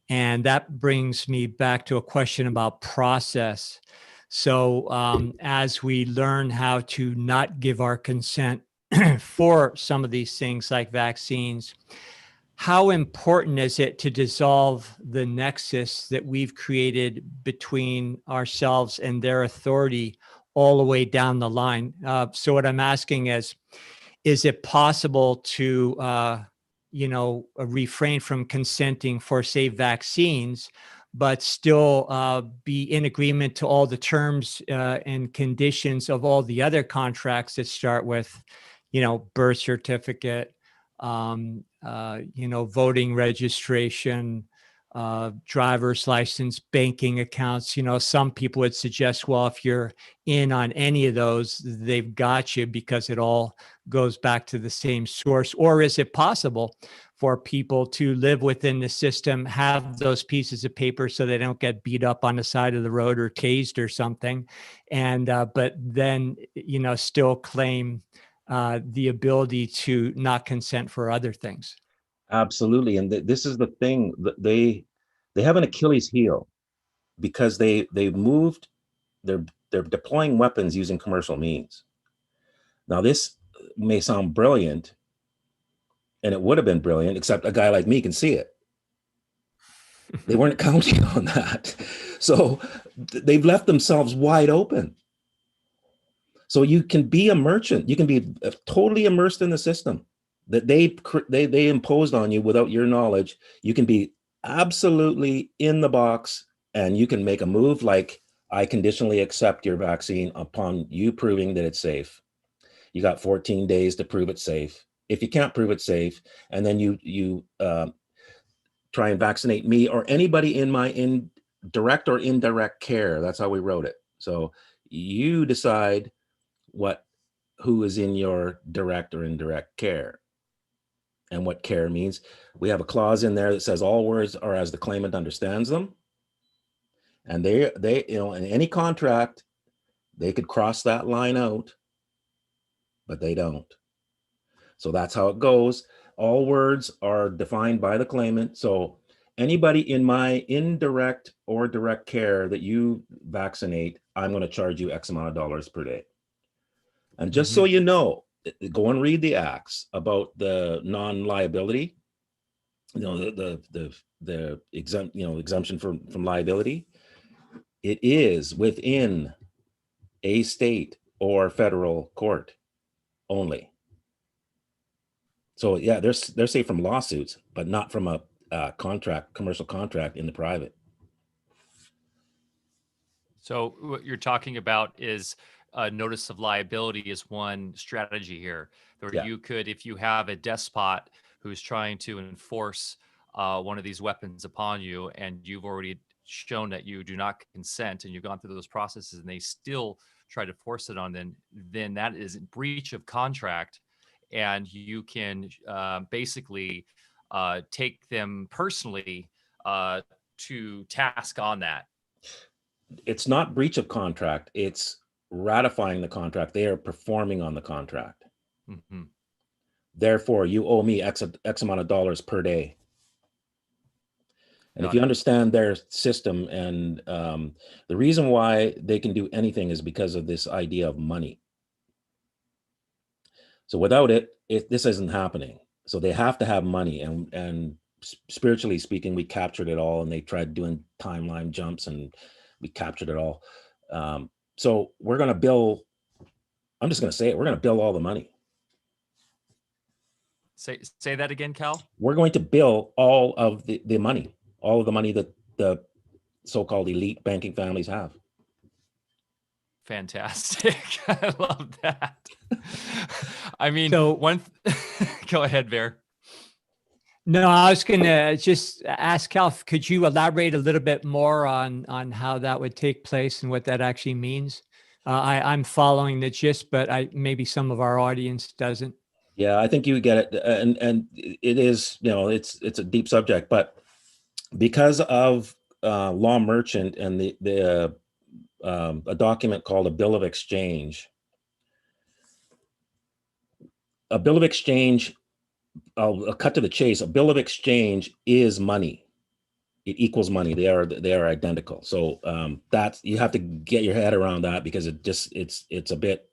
And that brings me back to a question about process. So as we learn how to not give our consent for some of these things like vaccines, how important is it to dissolve the nexus that we've created between ourselves and their authority all the way down the line? So what I'm asking is it possible to, refrain from consenting for, say, vaccines, but still be in agreement to all the terms and conditions of all the other contracts that start with, birth certificate, voting registration, driver's license, banking accounts? Some people would suggest, well, if you're in on any of those, they've got you because it all goes back to the same source. Or is it possible for people to live within the system, have those pieces of paper so they don't get beat up on the side of the road or tased or something, and but then still claim the ability to not consent for other things? Absolutely. And this is the thing that they have an Achilles heel, because they've moved, they're deploying weapons using commercial means. Now this may sound brilliant, and it would have been brilliant, except a guy like me can see it. They weren't counting on that. So they've left themselves wide open. So you can be a merchant, you can be totally immersed in the system that they imposed on you without your knowledge. You can be absolutely in the box, and you can make a move like, I conditionally accept your vaccine upon you proving that it's safe. You got 14 days to prove it's safe. If you can't prove it's safe, and then you try and vaccinate me or anybody in my direct or indirect care, that's how we wrote it. So you decide who is in your direct or indirect care. And what care means, we have a clause in there that says all words are as the claimant understands them. And they in any contract, they could cross that line out, but they don't. So that's how it goes. All words are defined by the claimant. So anybody in my indirect or direct care that you vaccinate, I'm going to charge you X amount of dollars per day. And just so you know, go and read the acts about the non-liability, the exemption from liability. It is within a state or federal court only. So yeah, they're safe from lawsuits, but not from a commercial contract in the private. So what you're talking about is notice of liability is one strategy here, where Yeah. you could, if you have a despot who's trying to enforce one of these weapons upon you, and you've already shown that you do not consent, and you've gone through those processes, and they still try to force it on, then that is breach of contract, and you can basically take them personally to task on that. It's not breach of contract, it's ratifying the contract. They are performing on the contract. Mm-hmm. Therefore, you owe me X amount of dollars per day. And if you understand their system, and the reason why they can do anything is because of this idea of money. So without it, this isn't happening. So they have to have money, and spiritually speaking, we captured it all, and they tried doing timeline jumps, and we captured it all. So we're going to bill, I'm just going to say it, we're going to bill all the money. Say that again, Cal. We're going to bill all of the money, all of the money that the so-called elite banking families have. Fantastic. I love that. I mean, So- go ahead, Bear. No, I was going to just ask Cal, could you elaborate a little bit more on how that would take place and what that actually means? I'm following the gist, but maybe some of our audience doesn't. Yeah, I think you get it, and it is, it's a deep subject, but because of law merchant and a document called a bill of exchange. A bill of exchange, I'll cut to the chase. A bill of exchange is money. It equals money. They are identical. So that's, you have to get your head around that, because it's a bit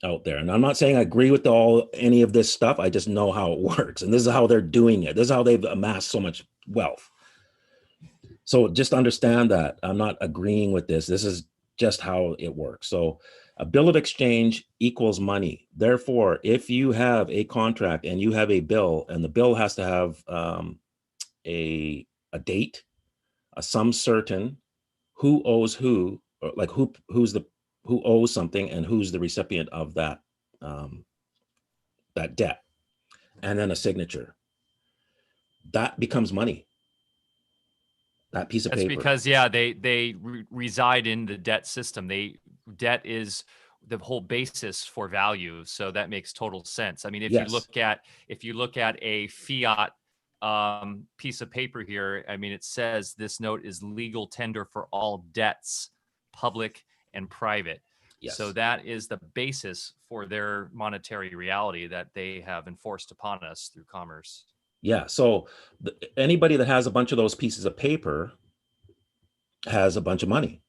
out there. And I'm not saying I agree with any of this stuff. I just know how it works, and this is how they're doing it. This is how they've amassed so much wealth. So just understand that I'm not agreeing with this. This is just how it works. So a bill of exchange equals money. Therefore, if you have a contract and you have a bill, and the bill has to have a date, a sum certain, who owes who, or like who owes something, and who's the recipient of that that debt, and then a signature, that becomes money. That piece of That's paper. because, they reside in the debt system. Debt is the whole basis for value. So that makes total sense. I mean, if you look at a fiat piece of paper here, I mean, it says this note is legal tender for all debts, public and private. Yes. So that is the basis for their monetary reality that they have enforced upon us through commerce. Yeah. So anybody that has a bunch of those pieces of paper has a bunch of money.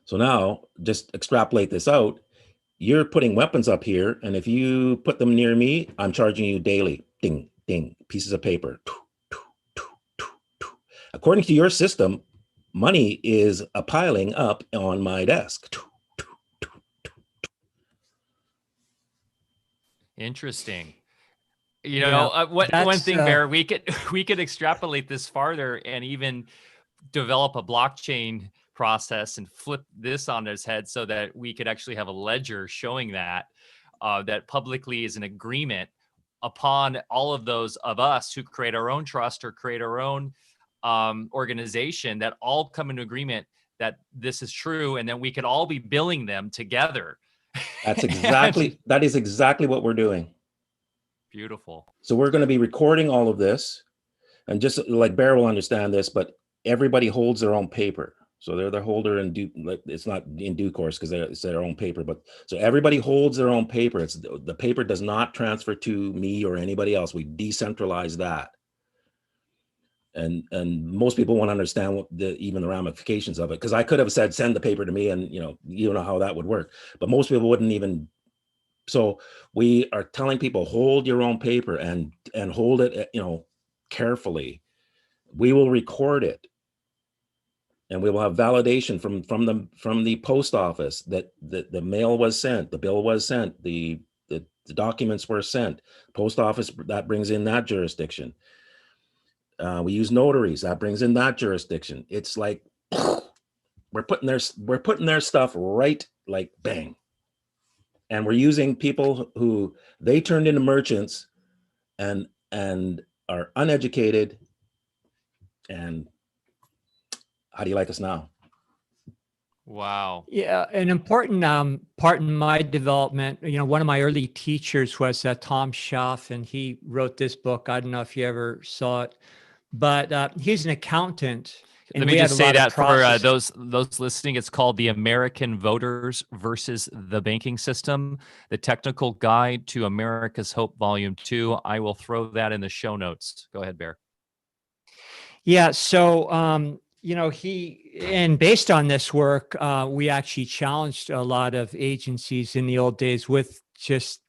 So now just extrapolate this out. You're putting weapons up here, and if you put them near me, I'm charging you daily. Ding, ding, pieces of paper. According to your system, money is a piling up on my desk. Interesting. One thing, Bear, we could extrapolate this farther and even develop a blockchain process and flip this on its head, so that we could actually have a ledger showing that that publicly is an agreement upon all of those of us who create our own trust or create our own organization, that all come into agreement that this is true, and then we could all be billing them together. That is exactly what we're doing. Beautiful. So we're going to be recording all of this, and just like Bear will understand this, but everybody holds their own paper. So they're the holder it's not in due course because it's their own paper, but so everybody holds their own paper. It's the paper does not transfer to me or anybody else. We decentralize that. And most people won't understand even the ramifications of it, because I could have said, send the paper to me, and you know how that would work, but most people wouldn't even. So we are telling people, hold your own paper and hold it, carefully. We will record it, and we will have validation from the post office that the mail was sent, the bill was sent, the documents were sent. Post office, that brings in that jurisdiction. We use notaries, that brings in that jurisdiction. It's like we're putting their stuff right, like bang. And we're using people who they turned into merchants and are uneducated. And how do you like us now? Wow. Yeah, an important part in my development, one of my early teachers was Tom Schaff, and he wrote this book. I don't know if you ever saw it, but he's an accountant. Let me just say that for those listening, it's called The American Voters versus the Banking System, the Technical Guide to America's Hope, Volume 2. I will throw that in the show notes. Go ahead, Bear. Yeah. So, based on this work, we actually challenged a lot of agencies in the old days with just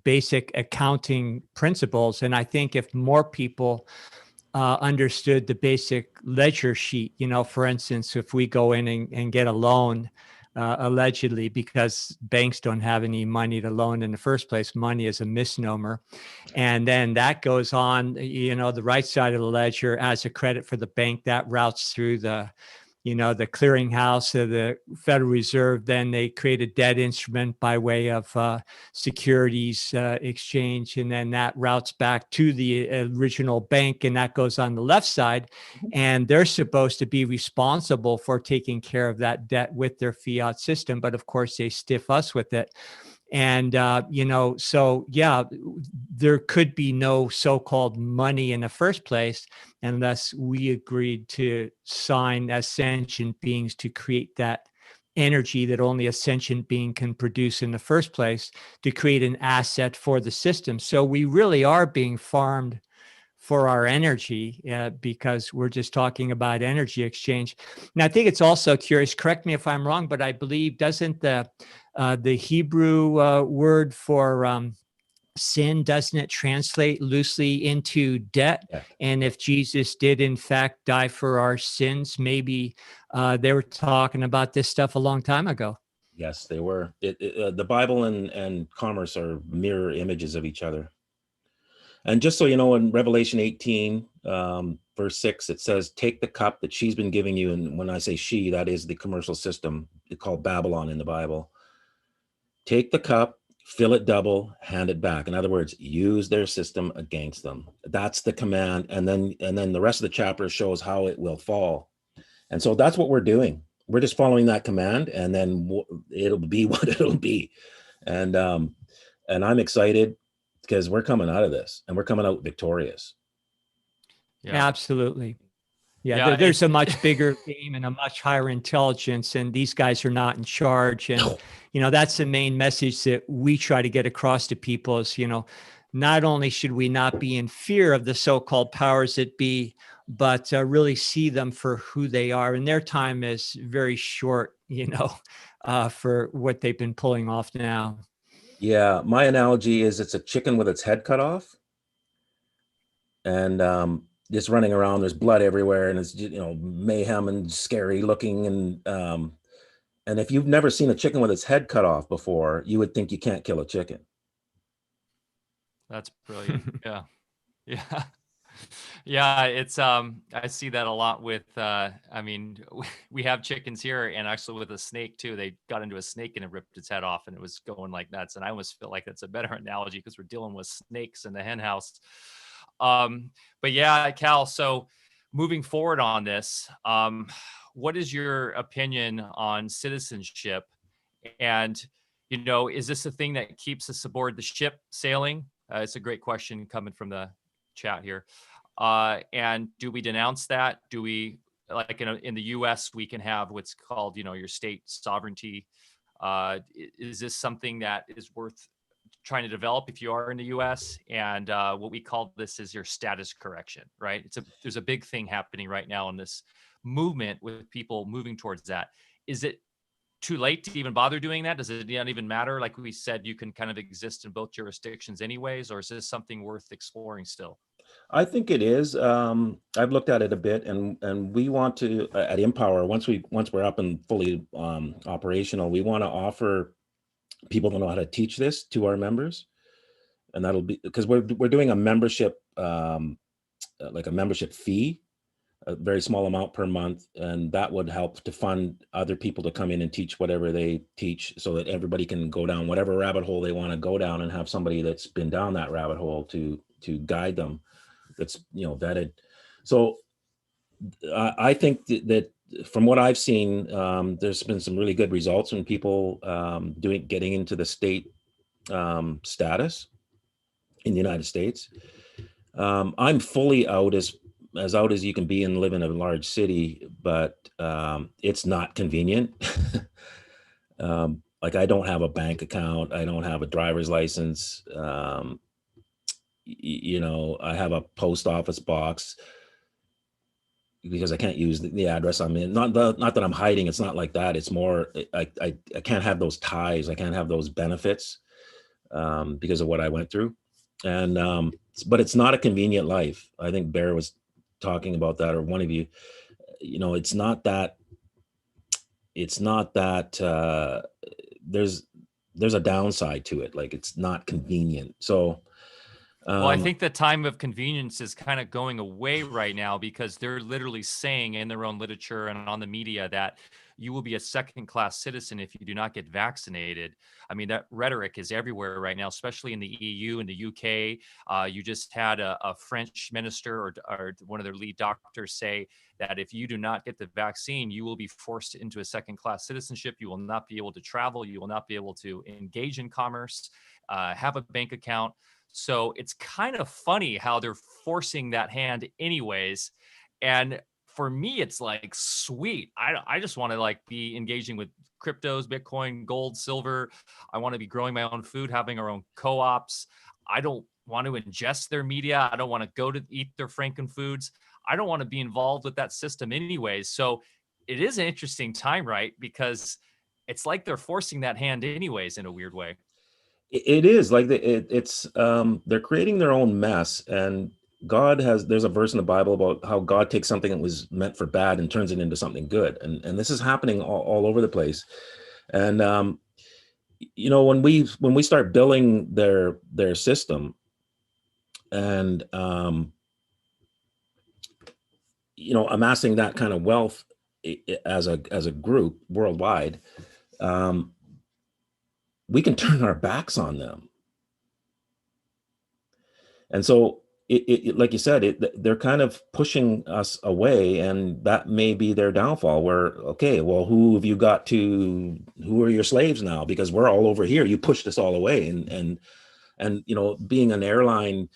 basic accounting principles. And I think if more people understood the basic ledger sheet, for instance, if we go in and get a loan, allegedly, because banks don't have any money to loan in the first place, money is a misnomer. And then that goes on, the right side of the ledger as a credit for the bank, that routes through the the clearinghouse of the Federal Reserve. Then they create a debt instrument by way of securities exchange, and then that routes back to the original bank, and that goes on the left side. And they're supposed to be responsible for taking care of that debt with their fiat system, but of course they stiff us with it. And, so yeah, there could be no so-called money in the first place unless we agreed to sign as sentient beings to create that energy that only a sentient being can produce in the first place, to create an asset for the system. So we really are being farmed for our energy because we're just talking about energy exchange. And I think it's also curious, correct me if I'm wrong, but I believe, doesn't the Hebrew word for sin, doesn't it translate loosely into debt? Yeah. And if Jesus did in fact die for our sins, maybe they were talking about this stuff a long time ago. Yes, they were. The Bible and commerce are mirror images of each other. And just so you know, in Revelation 18, verse 6, it says, take the cup that she's been giving you. And when I say she, that is the commercial system called Babylon in the Bible. Take the cup, fill it double, hand it back. In other words, use their system against them. That's the command. And then the rest of the chapter shows how it will fall. And so that's what we're doing. We're just following that command, and then it'll be what it'll be. And I'm excited, because we're coming out of this, and we're coming out victorious. Yeah. Absolutely. Yeah, there's a much bigger game and a much higher intelligence, and these guys are not in charge. And, that's the main message that we try to get across to people is, not only should we not be in fear of the so-called powers that be, but really see them for who they are. And their time is very short, for what they've been pulling off now. Yeah, my analogy is it's a chicken with its head cut off, and just running around. There's blood everywhere, and it's mayhem and scary looking. And if you've never seen a chicken with its head cut off before, you would think you can't kill a chicken. That's brilliant. Yeah, yeah. Yeah, it's I see that a lot with we have chickens here, and actually with a snake too. They got into a snake and it ripped its head off, and it was going like nuts. And I almost feel like that's a better analogy because we're dealing with snakes in the hen house. But yeah, Cal, so moving forward on this, what is your opinion on citizenship? And is this a thing that keeps us aboard the ship sailing? It's a great question coming from the chat here. And do we denounce that? Do we, like in the US, we can have what's called, your state sovereignty. Is this something that is worth trying to develop if you are in the US? And what we call this is your status correction, right? There's a big thing happening right now in this movement with people moving towards that. Is it too late to even bother doing that? Does it not even matter? Like we said, you can kind of exist in both jurisdictions anyways, or is this something worth exploring still? I think it is. I've looked at it a bit, and we want to at InPower, once we're up and fully operational, we want to offer people to know how to teach this to our members, and that'll be because we're doing a membership, like a membership fee, a very small amount per month, and that would help to fund other people to come in and teach whatever they teach, so that everybody can go down whatever rabbit hole they want to go down, and have somebody that's been down that rabbit hole to guide them, that's vetted. So I think that from what I've seen, there's been some really good results when people getting into the state status in the United States. I'm fully out as out as you can be and live in a large city, but it's not convenient. Like I don't have a bank account. I don't have a driver's license. I have a post office box because I can't use the address I'm in. Not that I'm hiding. It's not like that. It's more, I can't have those ties. I can't have those benefits because of what I went through. And, but it's not a convenient life. I think Bear was talking about that, or one of you, it's not that there's a downside to it. Like it's not convenient. So Well, I think the time of convenience is kind of going away right now because they're literally saying in their own literature and on the media that you will be a second-class citizen if you do not get vaccinated. I mean, that rhetoric is everywhere right now, especially in the EU and the UK. You just had a French minister or one of their lead doctors say that if you do not get the vaccine, you will be forced into a second-class citizenship. You will not be able to travel. You will not be able to engage in commerce, have a bank account. So it's kind of funny how they're forcing that hand anyways. And for me, it's like, sweet. I just want to like be engaging with cryptos, Bitcoin, gold, silver. I want to be growing my own food, having our own co-ops. I don't want to ingest their media. I don't want to go to eat their Frankenfoods. I don't want to be involved with that system anyways. So it is an interesting time, right? Because it's like they're forcing that hand anyways in a weird way. It is like it's they're creating their own mess, and there's a verse in the Bible about how God takes something that was meant for bad and turns it into something good, and this is happening all over the place. And when we start billing their system, and amassing that kind of wealth as a group worldwide, we can turn our backs on them. And so like you said, they're kind of pushing us away, and that may be their downfall, where, okay, well, who are your slaves now? Because we're all over here. You pushed us all away. And being an airline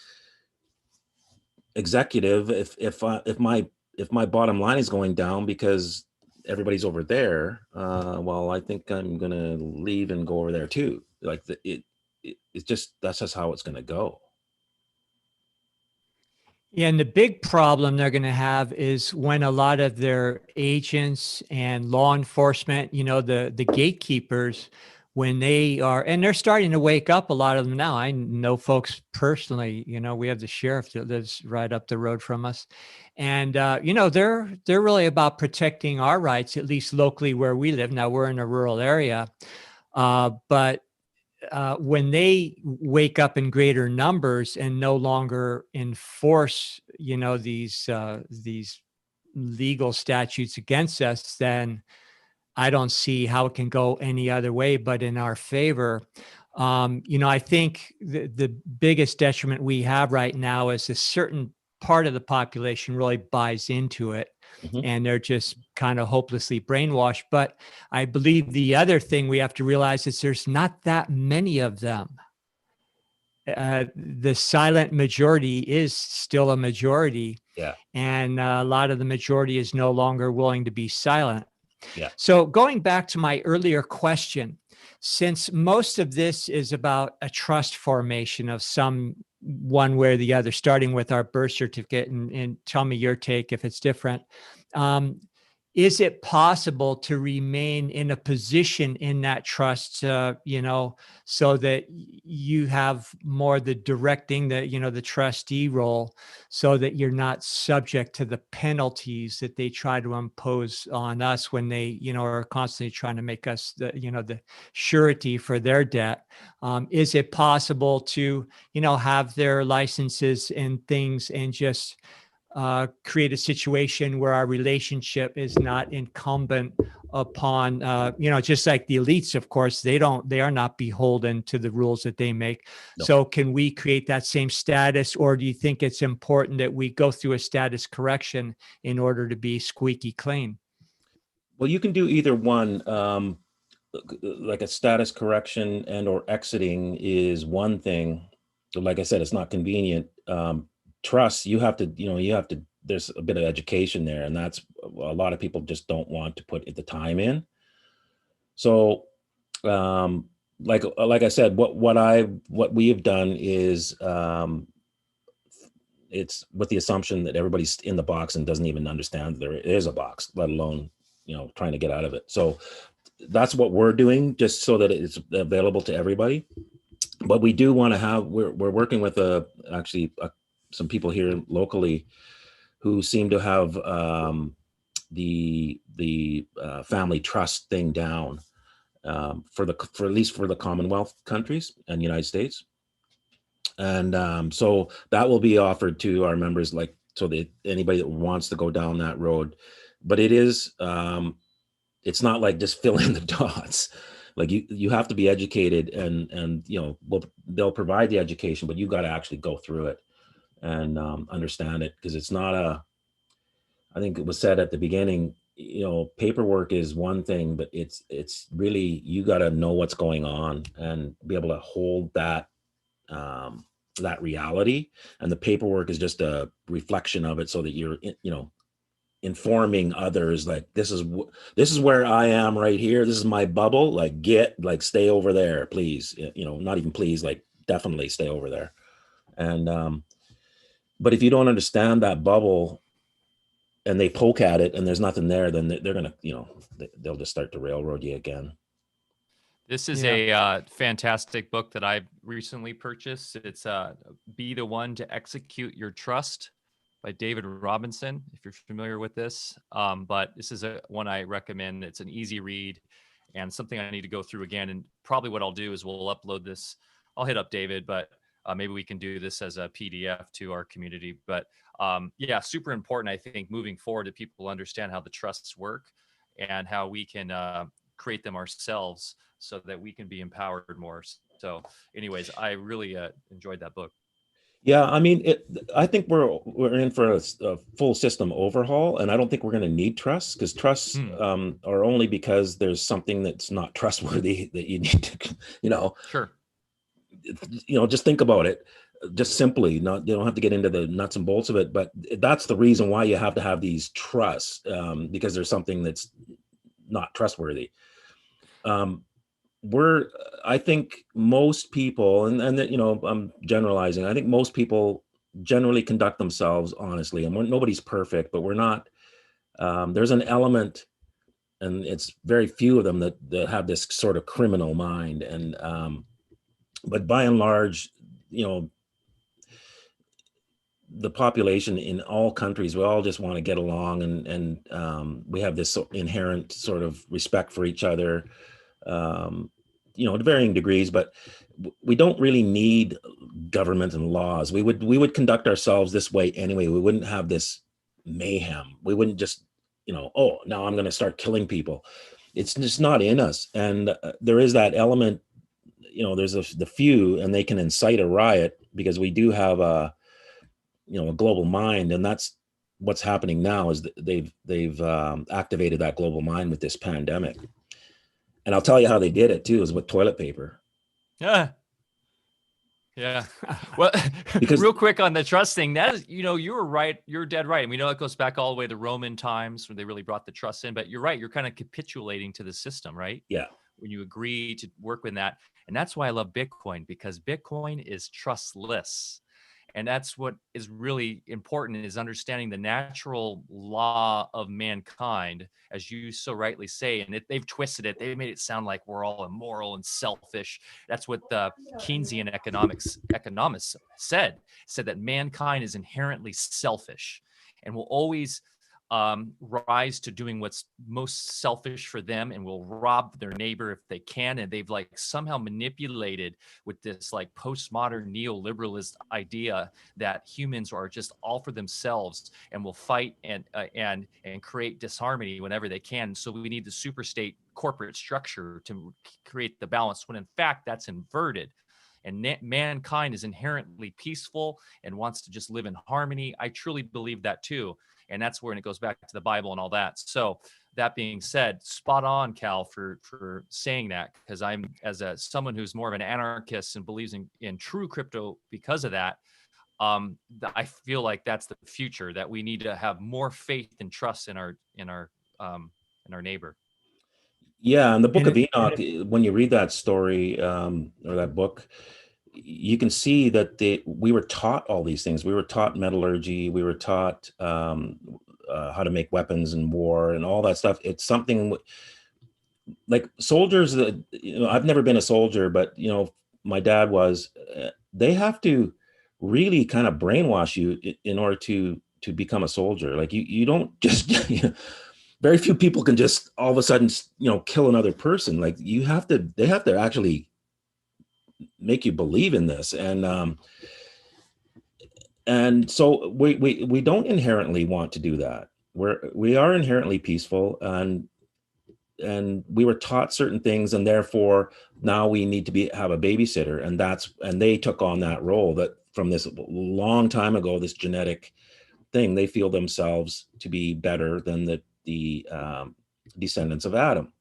executive, if my bottom line is going down because everybody's over there, well, I think I'm gonna leave and go over there too. Like it's just, that's just how it's gonna go. Yeah, and the big problem they're going to have is when a lot of their agents and law enforcement, the gatekeepers, when they are, and they're starting to wake up, a lot of them now. I know folks personally, we have the sheriff that lives right up the road from us. And, they're really about protecting our rights, at least locally where we live. Now we're in a rural area, but when they wake up in greater numbers and no longer enforce, these legal statutes against us, then I don't see how it can go any other way but in our favor. I think the biggest detriment we have right now is a certain part of the population really buys into it. Mhm. And they're just kind of hopelessly brainwashed. But I believe the other thing we have to realize is there's not that many of them. The silent majority is still a majority. Yeah. And a lot of the majority is no longer willing to be silent. Yeah. So going back to my earlier question, since most of this is about a trust formation of some one way or the other, starting with our birth certificate, and tell me your take if it's different. Is it possible to remain in a position in that trust, so that you have more the directing, the trustee role, so that you're not subject to the penalties that they try to impose on us when they, are constantly trying to make us the surety for their debt? Is it possible to, have their licenses and things and just create a situation where our relationship is not incumbent upon, just like the elites, of course, they are not beholden to the rules that they make. No. So can we create that same status, or do you think it's important that we go through a status correction in order to be squeaky clean? Well, you can do either one. Like a status correction and or exiting is one thing. Like I said, it's not convenient. Trust, you have to, there's a bit of education there, and that's a lot of people just don't want to put the time in. So like I said, what we have done is it's with the assumption that everybody's in the box and doesn't even understand there is a box, let alone trying to get out of it. So that's what we're doing, just so that it's available to everybody. But we do want to have, we're working with some people here locally who seem to have the family trust thing down for at least for the Commonwealth countries and United States. And so that will be offered to our members, like, so that anybody that wants to go down that road. But it is, it's not like just fill in the dots. Like you have to be educated, and they'll provide the education, but you got to actually go through it and understand it, because it's not I think it was said at the beginning, paperwork is one thing, but it's really, you got to know what's going on and be able to hold that that reality, and the paperwork is just a reflection of it, so that you're informing others, like, this is where I am right here, this is my bubble, like stay over there, please, not even please, like definitely stay over there. And but if you don't understand that bubble and they poke at it and there's nothing there, then they're gonna, they'll just start to railroad you again. This is a fantastic book that I recently purchased. It's Be the One to Execute Your Trust by David Robinson, if you're familiar with this. But this is one I recommend. It's an easy read and something I need to go through again. And probably what I'll do is we'll upload this. I'll hit up David, but maybe we can do this as a PDF to our community. But yeah, super important, I think, moving forward, that people understand how the trusts work and how we can create them ourselves so that we can be empowered more. So anyways, I really enjoyed that book. Yeah, I mean, I think we're in for a full system overhaul, and I don't think we're going to need trusts, because trusts are only because there's something that's not trustworthy that you need to, Sure. Just think about it, just simply. You don't have to get into the nuts and bolts of it, but that's the reason why you have to have these trusts, because there's something that's not trustworthy. I think most people, and I'm generalizing, I think most people generally conduct themselves honestly, and nobody's perfect, but we're not, there's an element, and it's very few of them that have this sort of criminal mind. And but by and large, the population in all countries, we all just want to get along, and we have this inherent sort of respect for each other, to varying degrees, but we don't really need government and laws. We would conduct ourselves this way anyway. We wouldn't have this mayhem. We wouldn't just, oh, now I'm going to start killing people. It's just not in us. And there is that element, there's the few, and they can incite a riot, because we do have a global mind, and that's what's happening now, is that they've activated that global mind with this pandemic. And I'll tell you how they did it too, is with toilet paper. Yeah. Well, because real quick on the trust thing, that is, you were right. You're dead right. And we know it goes back all the way to Roman times when they really brought the trust in, but you're right. You're kind of capitulating to the system, right? Yeah. When you agree to work with that. And that's why I love Bitcoin, because Bitcoin is trustless. And that's what is really important, is understanding the natural law of mankind, as you so rightly say. And they've twisted it. They've made it sound like we're all immoral and selfish. That's what the Keynesian economists said that mankind is inherently selfish and will always rise to doing what's most selfish for them, and will rob their neighbor if they can. And they've somehow manipulated with this postmodern neoliberalist idea that humans are just all for themselves and will fight and create disharmony whenever they can. So we need the super state corporate structure to create the balance, when in fact that's inverted. And mankind is inherently peaceful and wants to just live in harmony. I truly believe that too. And that's when it goes back to the Bible and all that. So that being said, spot on, Cal, for saying that, because I'm, as someone who's more of an anarchist and believes in true crypto because of that, I feel like that's the future, that we need to have more faith and trust in our neighbor. Yeah, and the Book of Enoch, when you read that story or that book, you can see that we were taught all these things. We were taught metallurgy. We were taught how to make weapons in war and all that stuff. It's something like soldiers that, I've never been a soldier, but my dad was. They have to really kind of brainwash you in order to become a soldier. Like you don't just very few people can just all of a sudden kill another person. Like they have to actually make you believe in this. And so we don't inherently want to do that. We are inherently peaceful, and we were taught certain things, and therefore now we need to have a babysitter, and they took on that role, that from this long time ago, this genetic thing. They feel themselves to be better than the descendants of Adam.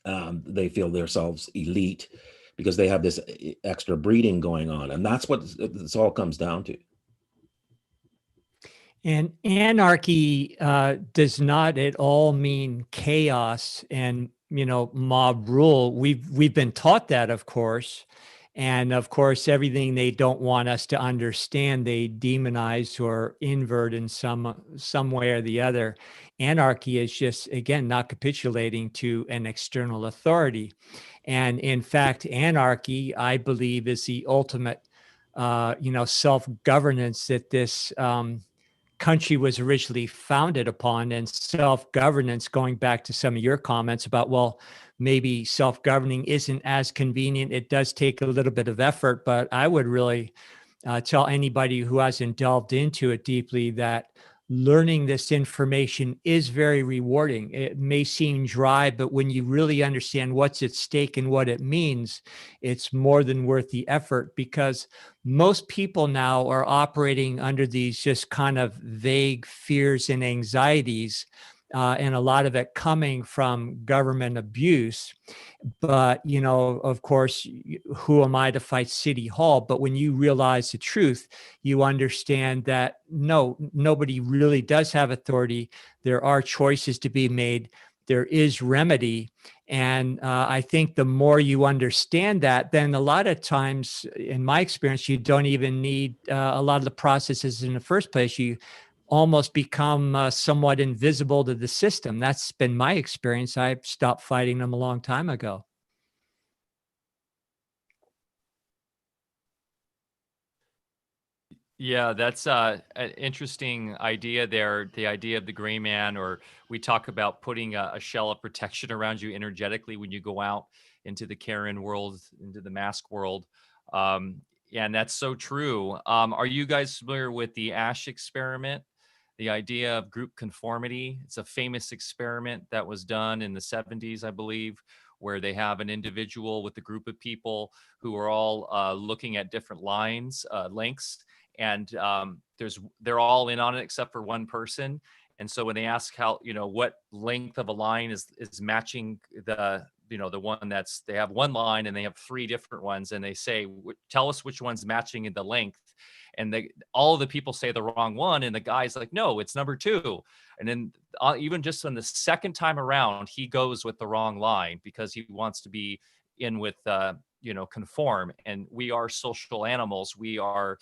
They feel themselves elite because they have this extra breeding going on, and that's what this all comes down to. And anarchy does not at all mean chaos and, mob rule. We've been taught that, of course. And of course, everything they don't want us to understand, they demonize or invert in some way or the other. Anarchy is just, again, not capitulating to an external authority. And in fact, anarchy, I believe, is the ultimate, self-governance that this country was originally founded upon. And self-governance, going back to some of your comments about, well, maybe self-governing isn't as convenient. It does take a little bit of effort, but I would really tell anybody who hasn't delved into it deeply that learning this information is very rewarding. It may seem dry, but when you really understand what's at stake and what it means, it's more than worth the effort, because most people now are operating under these just kind of vague fears and anxieties, and a lot of it coming from government abuse. But, of course, who am I to fight City Hall? But when you realize the truth, you understand that no, nobody really does have authority. There are choices to be made. There is remedy. And I think the more you understand that, then a lot of times, in my experience, you don't even need a lot of the processes in the first place. You almost become somewhat invisible to the system. That's been my experience. I stopped fighting them a long time ago. Yeah, that's an interesting idea there. The idea of the gray man, or we talk about putting a shell of protection around you energetically when you go out into the Karen world, into the mask world. Um, and that's so true. Are you guys familiar with the Ash experiment? The idea of group conformity. It's a famous experiment that was done in the 70s, I believe, where they have an individual with a group of people who are all looking at different lines, lengths, and they're all in on it except for one person. And so when they ask how, what length of a line is matching the one they have one line and they have three different ones, and they say, tell us which one's matching in the length. And all of the people say the wrong one, and the guy's like, no, it's number two. And then even just on the second time around, he goes with the wrong line because he wants to be in with conform. And we are social animals. We are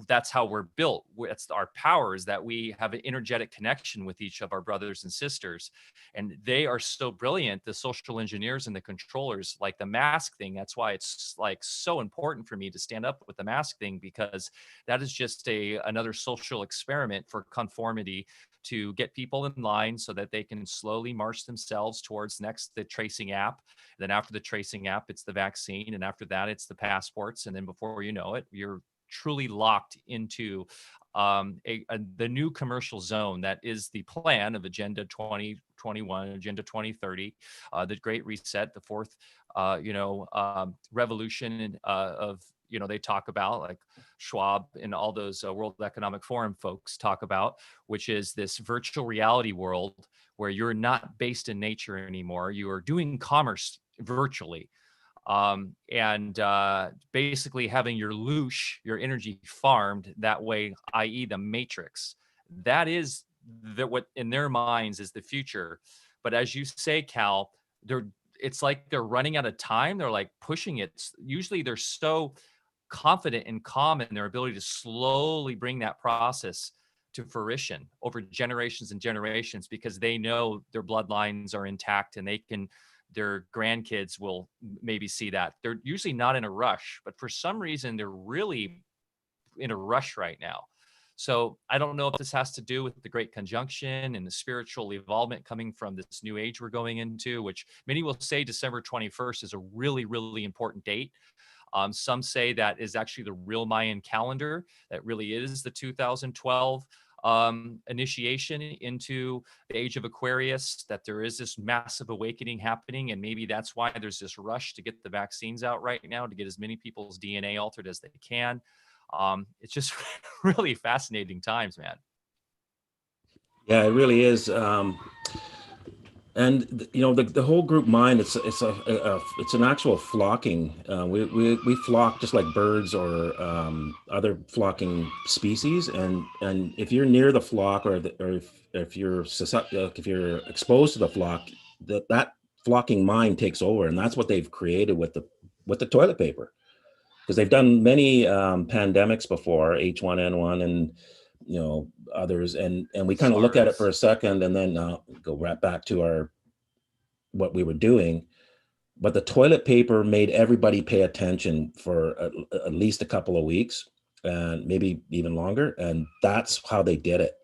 that's how we're built. It's our power, is that we have an energetic connection with each of our brothers and sisters. And they are so brilliant, the social engineers and the controllers, like the mask thing. That's why it's like so important for me to stand up with the mask thing, because that is just another social experiment for conformity, to get people in line so that they can slowly march themselves towards the tracing app. Then after the tracing app, it's the vaccine. And after that, it's the passports. And then before you know it, you're truly locked into the new commercial zone that is the plan of Agenda 2021, Agenda 2030, the Great Reset, the fourth, revolution of, they talk about, like Schwab and all those World Economic Forum folks talk about, which is this virtual reality world where you're not based in nature anymore. You are doing commerce virtually. And basically having your loosh, your energy farmed that way, i.e. the matrix. That is what in their minds is the future. But as you say, Cal, it's like they're running out of time. They're like pushing it. Usually they're so confident and calm in their ability to slowly bring that process to fruition over generations and generations, because they know their bloodlines are intact and their grandkids will maybe see that. They're usually not in a rush, but for some reason they're really in a rush right now. So I don't know if this has to do with the Great Conjunction and the spiritual evolvement coming from this new age we're going into, which many will say December 21st is a really, really important date. Some say that is actually the real Mayan calendar, that really is the 2012 initiation into the age of Aquarius, that there is this massive awakening happening. And maybe that's why there's this rush to get the vaccines out right now, to get as many people's DNA altered as they can. It's just really fascinating times, man. Yeah, it really is. And you know, the whole group mind, it's an actual flocking. We flock just like birds or other flocking species. And if you're near the flock, or if you're exposed to the flock, that flocking mind takes over, and that's what they've created with the toilet paper, because they've done many pandemics before, H1N1 and others, and we kind of look at it for a second and then go right back to what we were doing. But the toilet paper made everybody pay attention for at least a couple of weeks, and maybe even longer, and that's how they did it,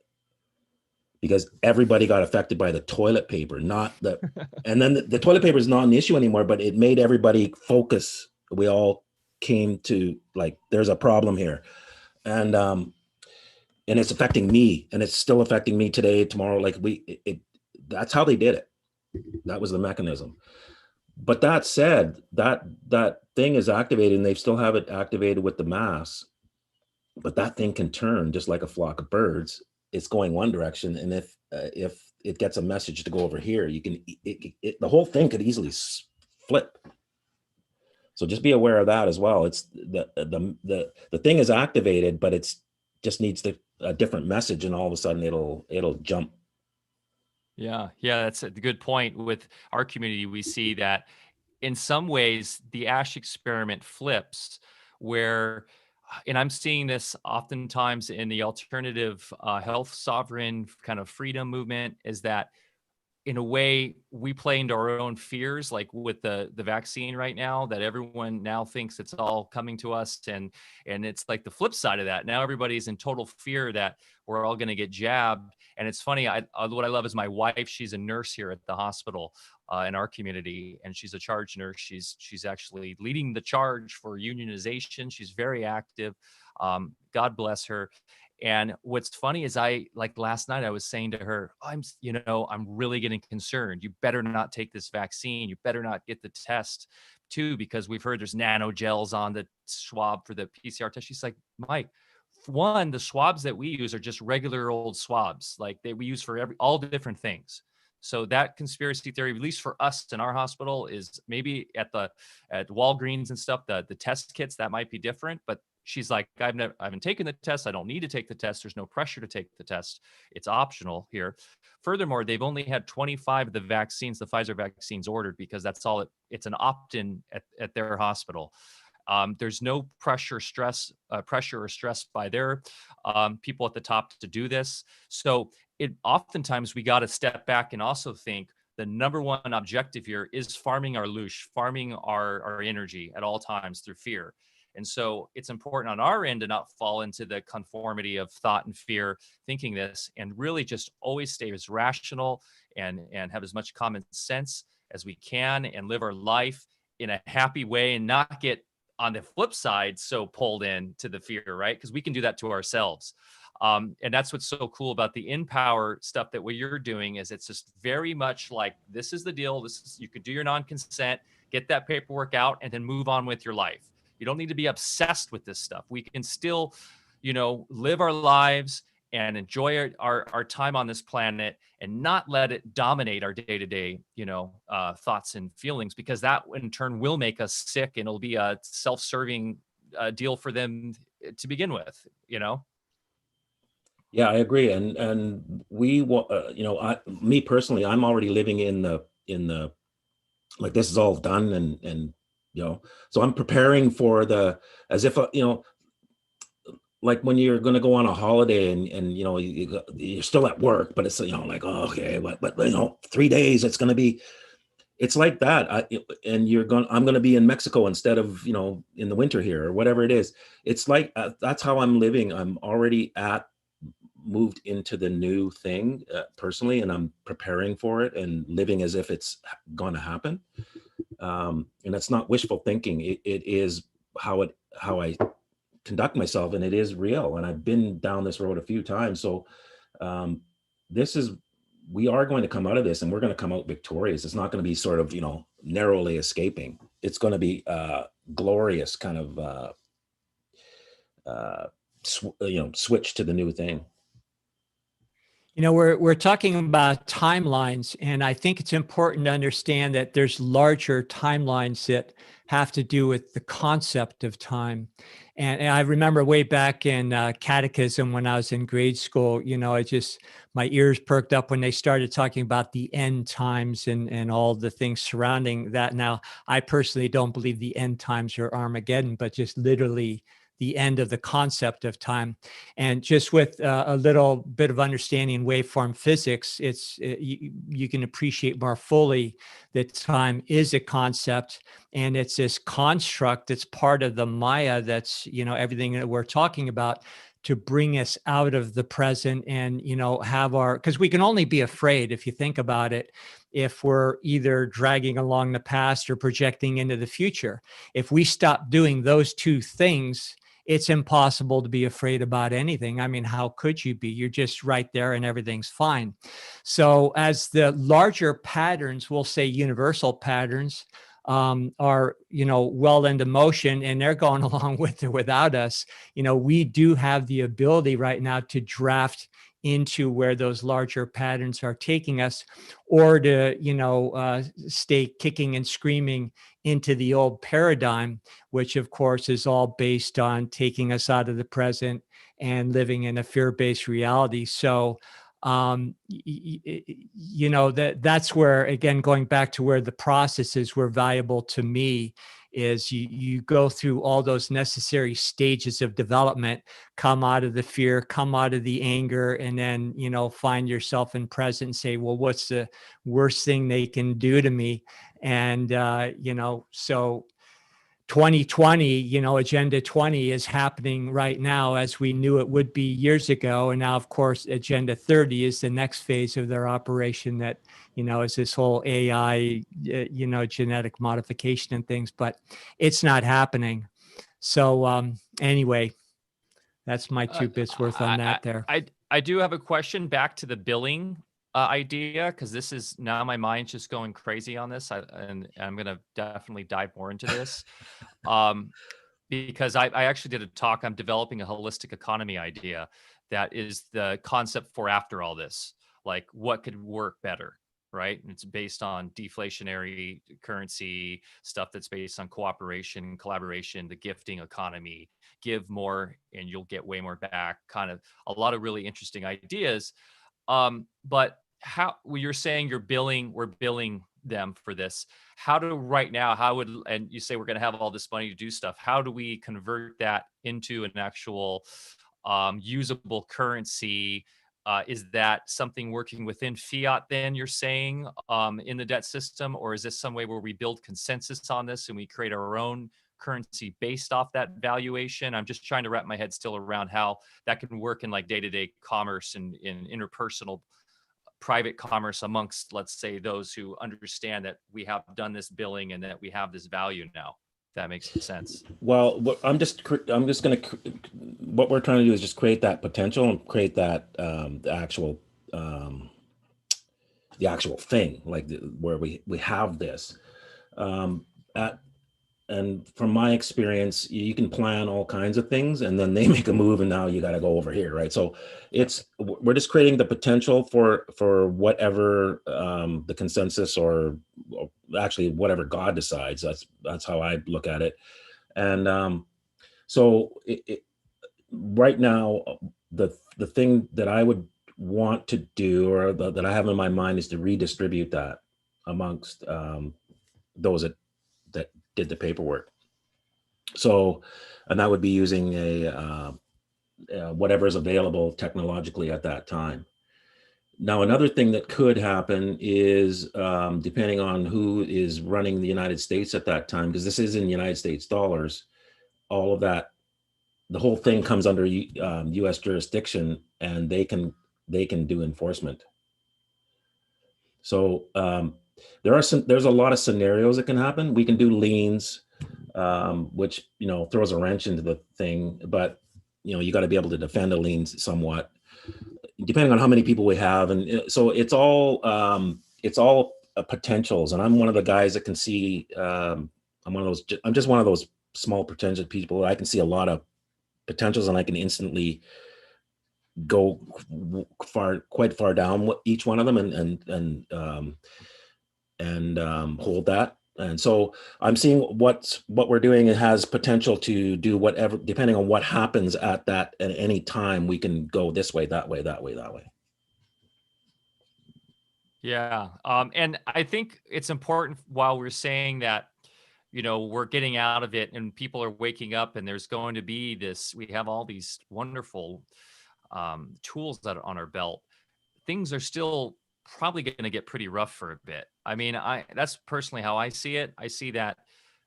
because everybody got affected by the toilet paper, not the and then the toilet paper is not an issue anymore, but it made everybody focus. We all came to, like, there's a problem here, and it's affecting me, and it's still affecting me today, tomorrow. Like, that's how they did it. That was the mechanism. But that said, that thing is activated, and they still have it activated with the mass. But that thing can turn just like a flock of birds. It's going one direction, and if it gets a message to go over here, the whole thing could easily flip. So just be aware of that as well. It's the thing is activated, but it's just needs a different message, and all of a sudden it'll jump. Yeah, that's a good point. With our community, we see that in some ways the Ash experiment flips, where, and I'm seeing this oftentimes in the alternative health sovereign kind of freedom movement, is that in a way we play into our own fears, like with the vaccine right now, that everyone now thinks it's all coming to us, and it's like the flip side of that. Now everybody's in total fear that we're all going to get jabbed. And it's funny, what I love is my wife. She's a nurse here at the hospital in our community, and she's a charge nurse. She's actually leading the charge for unionization. She's very active. God bless her. And what's funny is, like last night, I was saying to her, I'm really getting concerned. You better not take this vaccine. You better not get the test too, because we've heard there's nanogels on the swab for the PCR test. She's like, Mike, one, the swabs that we use are just regular old swabs, like we use for all the different things. So that conspiracy theory, at least for us in our hospital, is maybe at Walgreens and stuff, the test kits, that might be different. But she's like, I haven't taken the test. I don't need to take the test. There's no pressure to take the test. It's optional here. Furthermore, they've only had 25 of the vaccines, the Pfizer vaccines, ordered, because that's all it's an opt-in at their hospital. There's no pressure or stress by their people at the top to do this. So oftentimes we got to step back and also think the number one objective here is farming our loosh, farming our energy at all times through fear. And so it's important on our end to not fall into the conformity of thought and fear, thinking this, and really just always stay as rational and have as much common sense as we can, and live our life in a happy way, and not get, on the flip side, so pulled in to the fear, right? Because we can do that to ourselves. And that's what's so cool about the InPower stuff, that what you're doing is, it's just very much like, this is the deal. You could do your non-consent, get that paperwork out, and then move on with your life. You don't need to be obsessed with this stuff. We can still, live our lives and enjoy our time on this planet, and not let it dominate our day-to-day, thoughts and feelings, because that in turn will make us sick, and it'll be a self-serving deal for them to begin with, Yeah, I agree. And we me personally, I'm already living in the like, this is all done, and so I'm preparing for as if like when you're going to go on a holiday, and you're still at work, but it's like, oh, okay, but 3 days it's going to be, it's like that. I'm going to be in Mexico instead of in the winter here, or whatever it is. It's like that's how I'm living. I'm already at moved into the new thing personally, and I'm preparing for it and living as if it's going to happen. And that's not wishful thinking. It is how I conduct myself, and it is real. And I've been down this road a few times. So we are going to come out of this, and we're going to come out victorious. It's not going to be sort of, narrowly escaping. It's going to be glorious kind of, switch to the new thing. We're talking about timelines, and I think it's important to understand that there's larger timelines that have to do with the concept of time. And I remember way back in catechism when I was in grade school, my ears perked up when they started talking about the end times and all the things surrounding that. Now, I personally don't believe the end times are Armageddon, but just literally the end of the concept of time. And just with a little bit of understanding in waveform physics, you can appreciate more fully that time is a concept, and it's this construct that's part of the Maya that's, everything that we're talking about, to bring us out of the present and, because we can only be afraid, if you think about it, if we're either dragging along the past or projecting into the future. If we stop doing those two things, it's impossible to be afraid about anything. I mean, how could you be? You're just right there and everything's fine. So as the larger patterns, we'll say universal patterns, are, well into motion, and they're going along with or without us, we do have the ability right now to draft into where those larger patterns are taking us, or to, stay kicking and screaming into the old paradigm, which of course is all based on taking us out of the present and living in a fear-based reality. So, that's where, again, going back to where the processes were valuable to me, is you go through all those necessary stages of development, come out of the fear, come out of the anger, and then, find yourself in present and say, well, what's the worst thing they can do to me? And, so 2020, Agenda 20 is happening right now as we knew it would be years ago. And now, of course, Agenda 30 is the next phase of their operation that, is this whole AI, genetic modification and things, but it's not happening. So anyway, that's my 2 bits worth on that there. I do have a question back to the billing idea, because this is now my mind's just going crazy on this, and I'm going to definitely dive more into this, because I actually did a talk. I'm developing a holistic economy idea that is the concept for after all this, like what could work better, right? And it's based on deflationary currency stuff that's based on cooperation, collaboration, the gifting economy, give more and you'll get way more back, kind of a lot of really interesting ideas. But when you're saying we're billing them for this, and you say we're going to have all this money to do stuff, how do we convert that into an actual usable currency? Is that something working within fiat then, you're saying, in the debt system? Or is this some way where we build consensus on this and we create our own currency based off that valuation? I'm just trying to wrap my head still around how that can work in like day-to-day commerce and in interpersonal private commerce amongst, let's say, those who understand that we have done this billing and that we have this value now. If that makes sense. Well, what we're trying to do is just create that potential and create that the actual thing, like where we have this. And from my experience, you can plan all kinds of things, and then they make a move, and now you got to go over here, right? So we're just creating the potential for whatever the consensus or actually whatever God decides. That's how I look at it. And so right now, the thing that I would want to do, or that I have in my mind, is to redistribute that amongst those that did the paperwork. So, and that would be using whatever is available technologically at that time. Now, another thing that could happen is, depending on who is running the United States at that time, because this is in United States dollars, all of that the whole thing comes under U.S. jurisdiction, and they can do enforcement. So there's a lot of scenarios that can happen. We can do liens, which throws a wrench into the thing, but you got to be able to defend the liens somewhat, depending on how many people we have, and so it's all potentials. And I'm one of the guys that can see. I'm just one of those small potential people. I can see a lot of potentials, and I can instantly go quite far down each one of them, and hold that. And so I'm seeing what we're doing. It has potential to do whatever, depending on what happens at any time. We can go this way, that way, that way, that way. Yeah. And I think it's important, while we're saying that, we're getting out of it and people are waking up, and there's going to be we have all these wonderful tools that are on our belt. Things are still probably going to get pretty rough for a bit. I mean, that's personally how I see it. I see that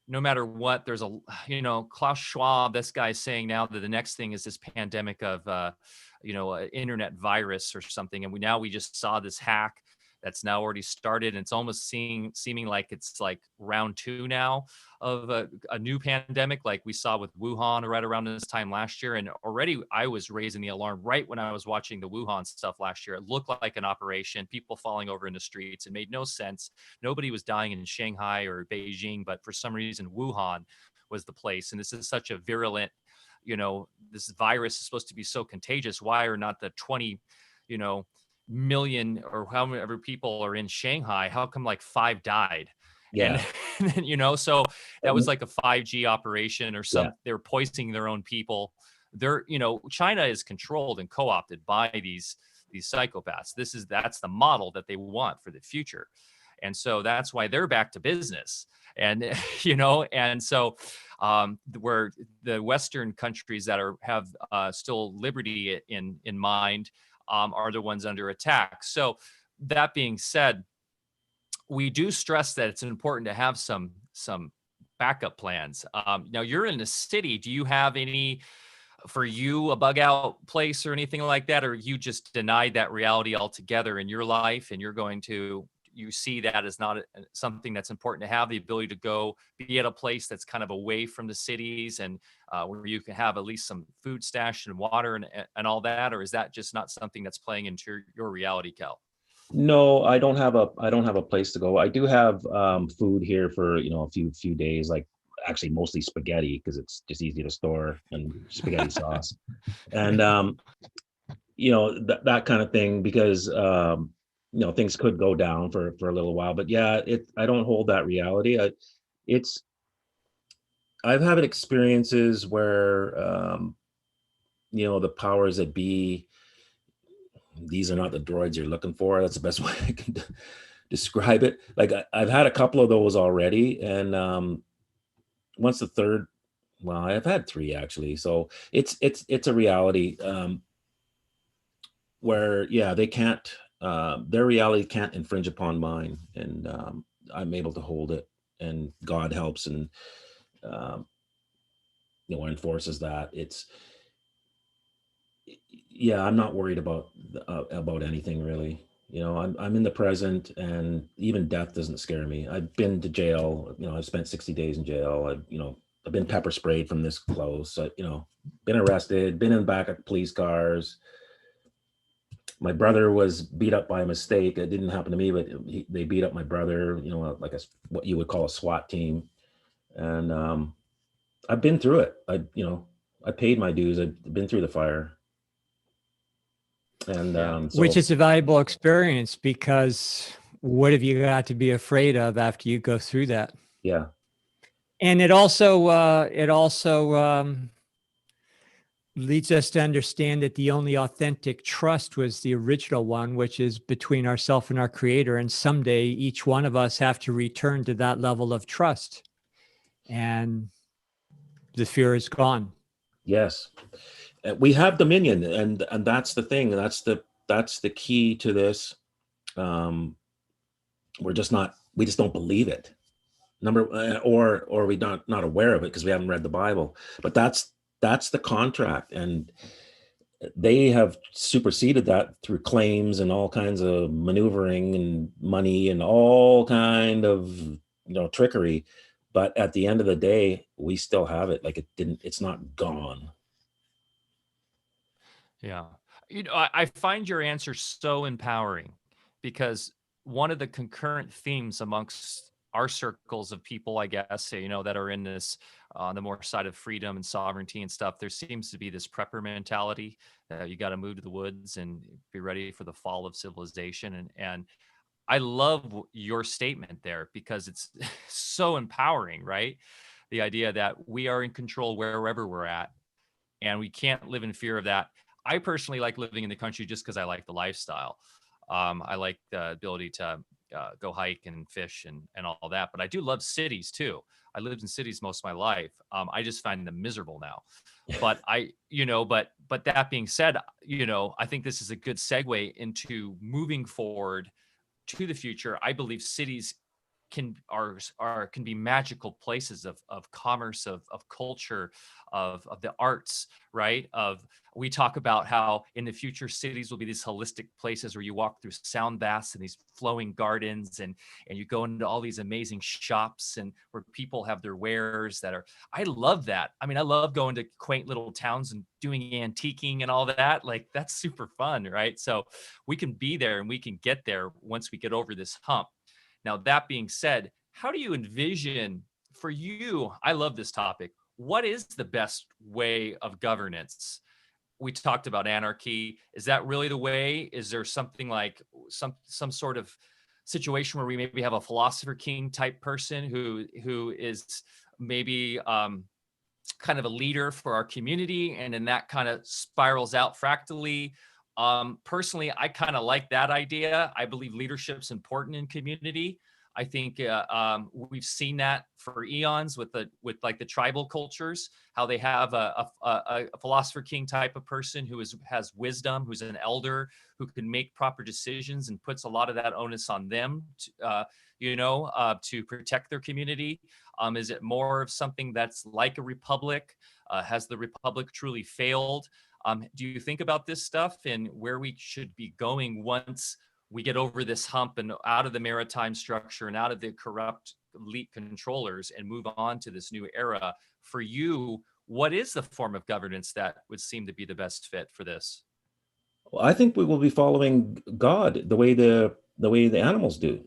no matter what, there's Klaus Schwab, this guy's saying now that the next thing is this pandemic of, an internet virus or something. And we just saw this hack that's now already started. And it's almost seeming like it's like round 2 now of a new pandemic, like we saw with Wuhan right around this time last year. And already I was raising the alarm right when I was watching the Wuhan stuff last year. It looked like an operation, people falling over in the streets. It made no sense. Nobody was dying in Shanghai or Beijing, but for some reason, Wuhan was the place. And this is such a virulent, this virus is supposed to be so contagious. Why are not the 20, million or however people are in Shanghai? How come like 5 died? Yeah. And then, so that was like a 5G operation or something. Yeah. They're poisoning their own people. China is controlled and co-opted by these psychopaths. That's the model that they want for the future. And so that's why they're back to business. And, and so where the Western countries that have still liberty in mind are the ones under attack. So that being said, we do stress that it's important to have some backup plans. Now you're in the city. Do you have for you, a bug out place or anything like that? Or you just denied that reality altogether in your life, and you see that as not something that's important to have, the ability to go be at a place that's kind of away from the cities, and where you can have at least some food stash and water and all that? Or is that just not something that's playing into your reality, Cal? No, I don't have a place to go. I do have food here for a few days, like actually mostly spaghetti, because it's just easy to store, and spaghetti sauce, and that kind of thing, because things could go down for a little while. But yeah, I don't hold that reality. I've had experiences where the powers that be, these are not the droids you're looking for. That's the best way I can describe it. Like I've had a couple of those already, and once the third, well, I've had 3 actually. So it's a reality where they can't, their reality can't infringe upon mine, and I'm able to hold it, and God helps and enforces that. I'm not worried about anything really. I'm in the present, and even death doesn't scare me. I've been to jail. I've spent 60 days in jail. I've been pepper sprayed from this close. Been arrested, been in the back of police cars. My brother was beat up by a mistake. It didn't happen to me, but they beat up my brother, like what you would call a SWAT team. And I've been through it. I paid my dues. I've been through the fire. And which is a valuable experience, because what have you got to be afraid of after you go through that? Yeah. And it also leads us to understand that the only authentic trust was the original one, which is between ourselves and our creator. And someday each one of us have to return to that level of trust, and the fear is gone. Yes. We have dominion, and that's the thing. That's the key to this. We just don't believe it. Or we're not aware of it because we haven't read the Bible. But that's that's the contract, and they have superseded that through claims and all kinds of maneuvering and money and all kind of trickery. But at the end of the day, we still have it. Like it's not gone. Yeah. I find your answer so empowering, because one of the concurrent themes amongst our circles of people, I guess, that are in this on the more side of freedom and sovereignty and stuff, there seems to be this prepper mentality that you got to move to the woods and be ready for the fall of civilization. And I love your statement there, because it's so empowering, right? The idea that we are in control wherever we're at, and we can't live in fear of that. I personally like living in the country just because I like the lifestyle. I like the ability to go hike and fish and all that, but I do love cities too. I lived in cities most of my life. I just find them miserable now. But but that being said, I think this is a good segue into moving forward to the future. I believe cities can be magical places of commerce, of culture, of the arts, right? We talk about how in the future cities will be these holistic places where you walk through sound baths and these flowing gardens, and you go into all these amazing shops and where people have their wares that are. I love that. I mean, I love going to quaint little towns and doing antiquing and all that. Like, that's super fun, right? So we can be there and we can get there once we get over this hump. Now, that being said, how do you envision for you? I love this topic. What is the best way of governance? We talked about anarchy. Is that really the way? Is there something like some sort of situation where we maybe have a philosopher king type person who is maybe kind of a leader for our community, and then that kind of spirals out fractally? Personally, I kind of like that idea. I believe leadership's important in community. I think we've seen that for eons with like the tribal cultures, how they have a philosopher king type of person who has wisdom, who's an elder, who can make proper decisions and puts a lot of that onus on them, to protect their community. Is it more of something that's like a republic? Has the republic truly failed? Do you think about this stuff and where we should be going once we get over this hump and out of the maritime structure and out of the corrupt elite controllers and move on to this new era? For you, what is the form of governance that would seem to be the best fit for this? Well, I think we will be following God the way the animals do.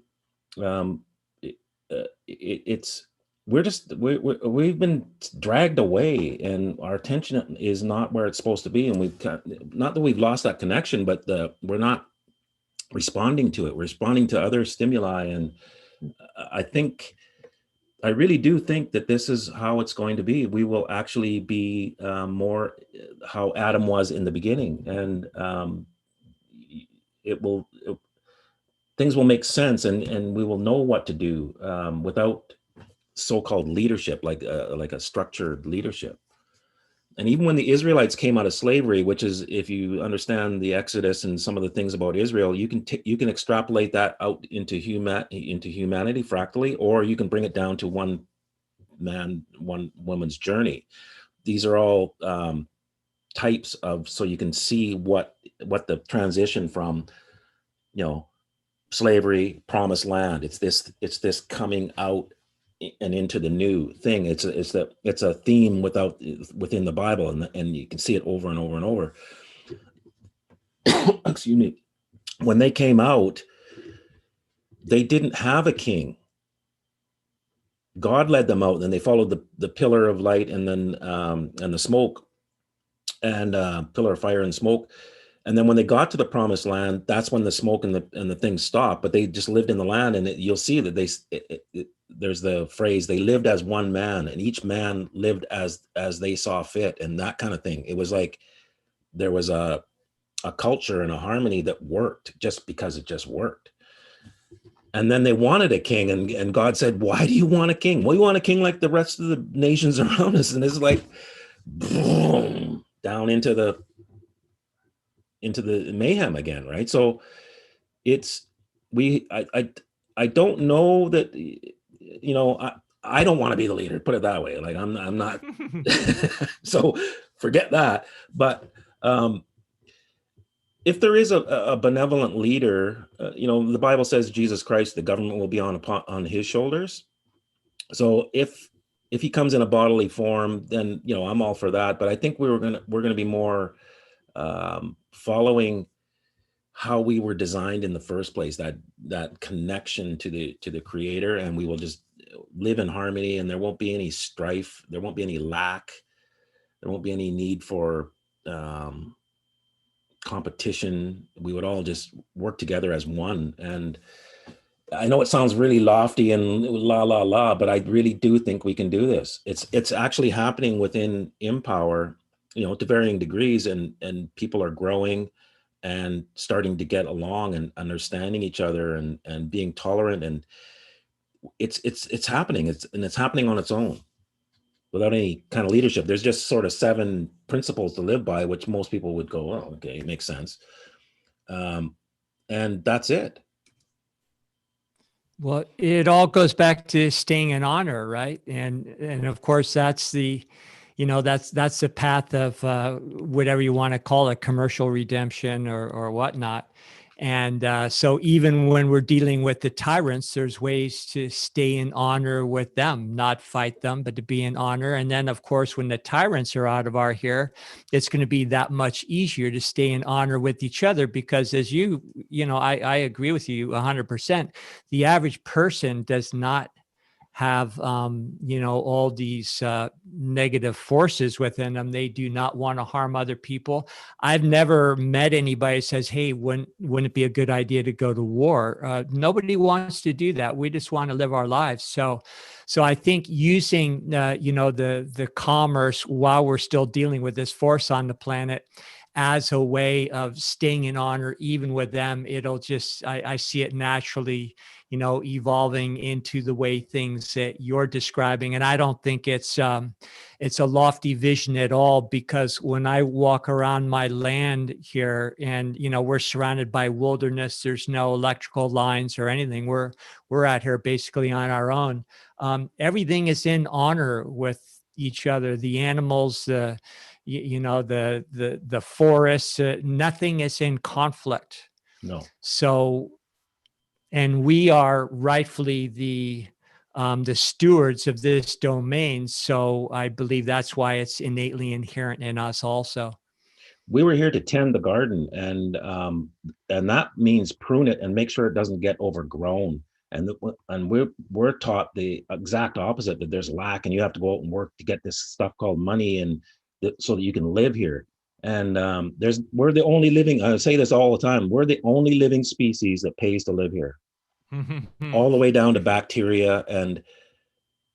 It's we've been dragged away, and our attention is not where it's supposed to be, and not that we've lost that connection, but we're not responding to it. We're responding to other stimuli, and I really do think that this is how it's going to be. We will actually be more how Adam was in the beginning, and things will make sense, and we will know what to do without so-called leadership, like a structured leadership. And even when the Israelites came out of slavery, which is, if you understand the Exodus and some of the things about Israel, you can extrapolate that out into humanity fractally, or you can bring it down to one man, one woman's journey. These are all types of, so you can see what the transition from, slavery, promised land. It's this coming out and into the new thing. It's a theme within the Bible, and you can see it over and over and over. Excuse me. When they came out, they didn't have a king. God led them out, and they followed the pillar of light, and then and the smoke, and pillar of fire and smoke. And then when they got to the promised land, that's when the smoke and the things stopped. But they just lived in the land, and you'll see that there's the phrase, they lived as one man, and each man lived as they saw fit, and that kind of thing. It was like there was a culture and a harmony that worked just because it just worked. And then they wanted a king, and God said, why do you want a king? Well, you want a king like the rest of the nations around us. And it's like, boom, down into the mayhem again, right? So I don't know that, I don't want to be the leader, put it that way. Like I'm not, so forget that. But if there is a benevolent leader, the Bible says Jesus Christ, the government will be on his shoulders. So if he comes in a bodily form, then I'm all for that. But I think we're gonna be more following how we were designed in the first place, that connection to the Creator, and we will just live in harmony, and there won't be any strife, there won't be any lack, there won't be any need for competition. We would all just work together as one. And I know it sounds really lofty and la, but I really do think we can do this. It's actually happening within InPower, to varying degrees, and people are growing and starting to get along and understanding each other and being tolerant, and it's happening. It's happening on its own without any kind of leadership. There's just sort of 7 principles to live by, which most people would go, oh, okay, it makes sense. And that's it. Well, it all goes back to staying in honor, right? And of course, that's the path of whatever you want to call it, commercial redemption or whatnot. And so even when we're dealing with the tyrants, there's ways to stay in honor with them, not fight them, but to be in honor. And then, of course, when the tyrants are out of our hair, it's going to be that much easier to stay in honor with each other, because as I agree with you 100%. The average person does not have all these negative forces within them. They do not want to harm other people. I've never met anybody who says, hey, wouldn't it be a good idea to go to war? Nobody wants to do that. We just want to live our lives. So I think using the commerce while we're still dealing with this force on the planet as a way of staying in honor, even with them, it'll just, I see it naturally, evolving into the way things that you're describing. And I don't think it's a lofty vision at all, because when I walk around my land here and, we're surrounded by wilderness, there's no electrical lines or anything. We're out here basically on our own. Everything is in honor with each other, the animals, the forests, nothing is in conflict. No. So, and we are rightfully the stewards of this domain. So I believe that's why it's innately inherent in us also. We were here to tend the garden, and that means prune it and make sure it doesn't get overgrown. And we're taught the exact opposite, that there's lack and you have to go out and work to get this stuff called money, and so that you can live here. And we're the only living, I say this all the time, we're the only living species that pays to live here. All the way down to bacteria, and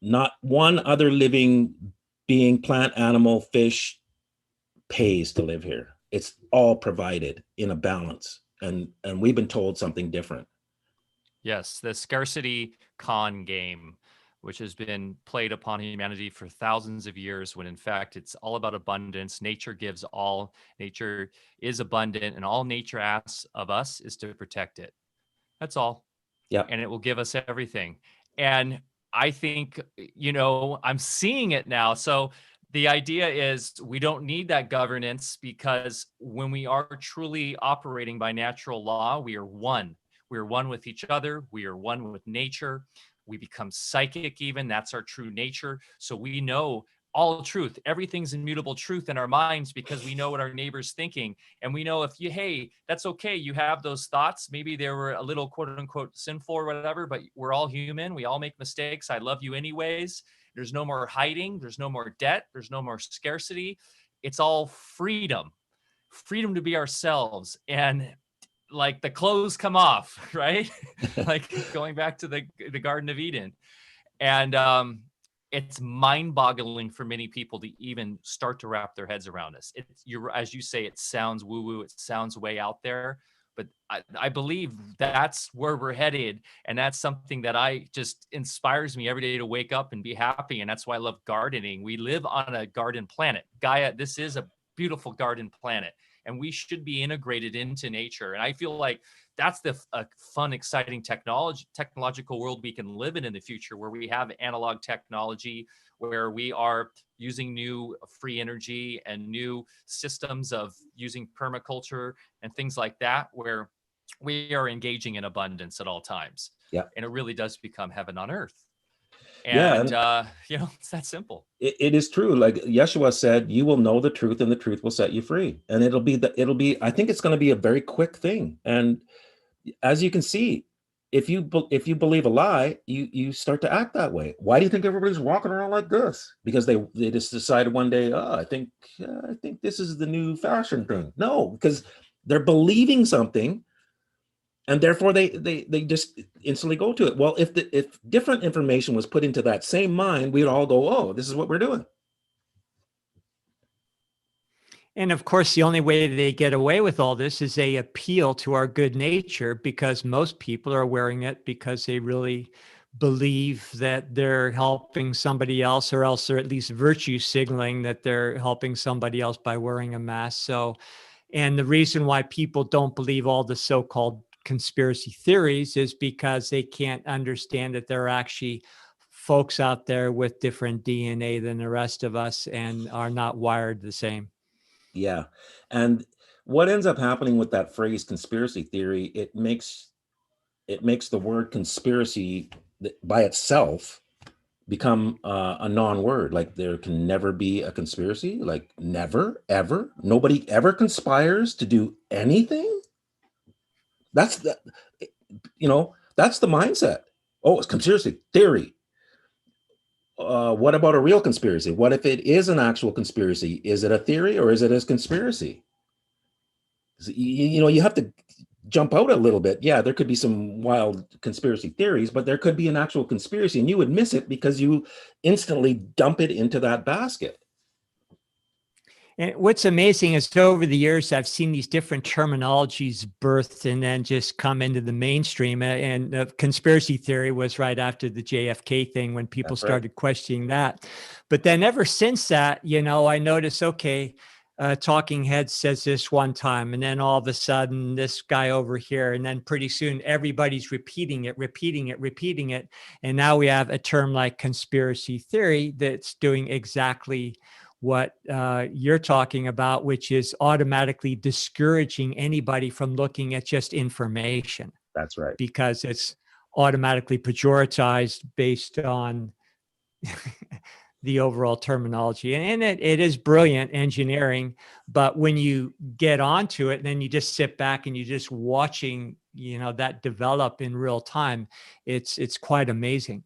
not one other living being, plant, animal, fish, pays to live here. It's all provided in a balance, and we've been told something different. Yes, the scarcity con game, which has been played upon humanity for thousands of years, when in fact it's all about abundance. Nature gives all. Nature is abundant, and all nature asks of us is to protect it. That's all. Yeah. And it will give us everything. And I think, I'm seeing it now. So the idea is we don't need that governance, because when we are truly operating by natural law, we are one. We are one with each other. We are one with nature. We become psychic even. That's our true nature. So we know all truth. Everything's immutable truth in our minds, because we know what our neighbor's thinking. And we know hey, that's okay. You have those thoughts. Maybe they were a little quote unquote sinful or whatever, but we're all human. We all make mistakes. I love you anyways. There's no more hiding. There's no more debt. There's no more scarcity. It's all freedom to be ourselves. And like the clothes come off, right? Like going back to the Garden of Eden. And it's mind-boggling for many people to even start to wrap their heads around this. As you say, it sounds woo-woo, it sounds way out there, but I believe that's where we're headed. And that's something that just inspires me every day to wake up and be happy. And that's why I love gardening. We live on a garden planet. Gaia, this is a beautiful garden planet, and we should be integrated into nature. And I feel like that's the fun, exciting technological world we can live in the future, where we have analog technology, where we are using new free energy and new systems of using permaculture and things like that, where we are engaging in abundance at all times. Yeah. And it really does become heaven on earth. Yeah, And, and it's that simple. it is true. Like Yeshua said, you will know the truth and the truth will set you free. And I think it's going to be a very quick thing. And as you can see, if you believe a lie, you start to act that way. Why do you think everybody's walking around like this? Because they just decided one day, oh, I think this is the new fashion thing. No, because they're believing something, and therefore they just instantly go to it. Well, if different information was put into that same mind, we'd all go, oh, this is what we're doing. And of course, the only way they get away with all this is they appeal to our good nature, because most people are wearing it because they really believe that they're helping somebody else, or else they're at least virtue signaling that they're helping somebody else by wearing a mask. So, and the reason why people don't believe all the so-called conspiracy theories is because they can't understand that there are actually folks out there with different DNA than the rest of us and are not wired the same. Yeah. And what ends up happening with that phrase conspiracy theory, it makes the word conspiracy by itself become a non-word. Like there can never be a conspiracy, like never, ever. Nobody ever conspires to do anything. That's the mindset. Oh, it's conspiracy theory. What about a real conspiracy? What if it is an actual conspiracy? Is it a theory or is it a conspiracy? You have to jump out a little bit. Yeah, there could be some wild conspiracy theories, but there could be an actual conspiracy, and you would miss it because you instantly dump it into that basket. And what's amazing is over the years, I've seen these different terminologies birthed and then just come into the mainstream. And conspiracy theory was right after the JFK thing when people started questioning that. But then ever since that, I noticed, okay, Talking Head says this one time, and then all of a sudden this guy over here, and then pretty soon everybody's repeating it. And now we have a term like conspiracy theory that's doing exactly what you're talking about, which is automatically discouraging anybody from looking at just information. That's right. Because it's automatically pejoratized based on the overall terminology. And it is brilliant engineering, but when you get onto it, then you just sit back and you're just watching, that develop in real time. It's quite amazing.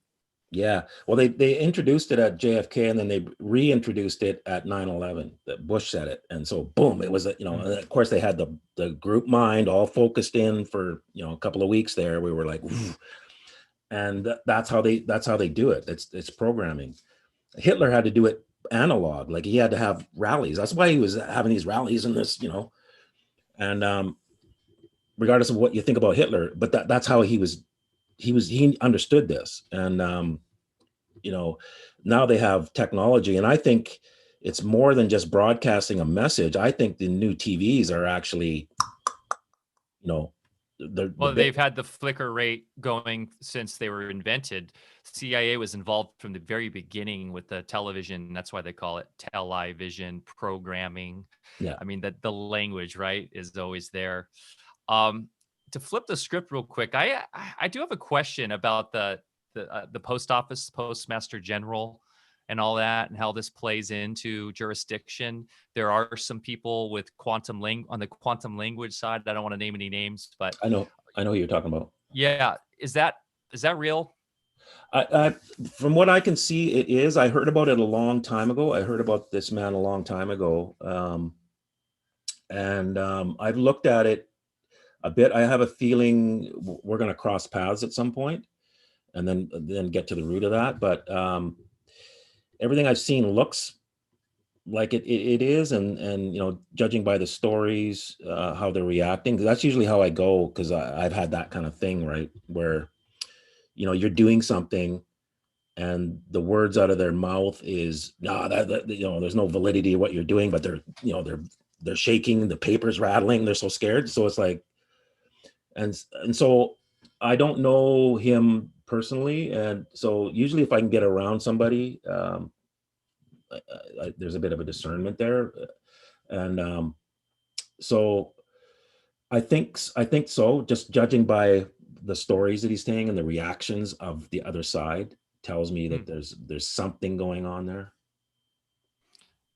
Yeah. Well, they introduced it at JFK, and then they reintroduced it at 9/11. That Bush said it. And so boom, it was, and of course they had the group mind all focused in for, a couple of weeks there. We were like, whew. And that's how they do it. It's programming. Hitler had to do it analog. Like he had to have rallies. That's why he was having these rallies and this, and regardless of what you think about Hitler, but that's how he understood this. And, now they have technology, and I think it's more than just broadcasting a message. I think the new TVs are actually, they've had the flicker rate going since they were invented. CIA was involved from the very beginning with the television. That's why they call it television programming. Yeah. I mean, the language, right, is always there. To flip the script real quick, I do have a question about the post office, postmaster general, and all that, and how this plays into jurisdiction. There are some people with on the quantum language side. I don't want to name any names, but I know who you're talking about. Yeah, is that real? I from what I can see, it is. I heard about it a long time ago. I heard about this man a long time ago, and I've looked at it a bit. I have a feeling we're going to cross paths at some point, and then get to the root of that. But everything I've seen looks like it is, and judging by the stories, how they're reacting, that's usually how I go, because I've had that kind of thing, right, where you're doing something and the words out of their mouth is there's no validity to what you're doing, but they're shaking, the paper's rattling, they're so scared. So it's like, and so I don't know him personally, and so usually if I can get around somebody, there's a bit of a discernment there, and so I think so. Just judging by the stories that he's saying and the reactions of the other side tells me that there's something going on there.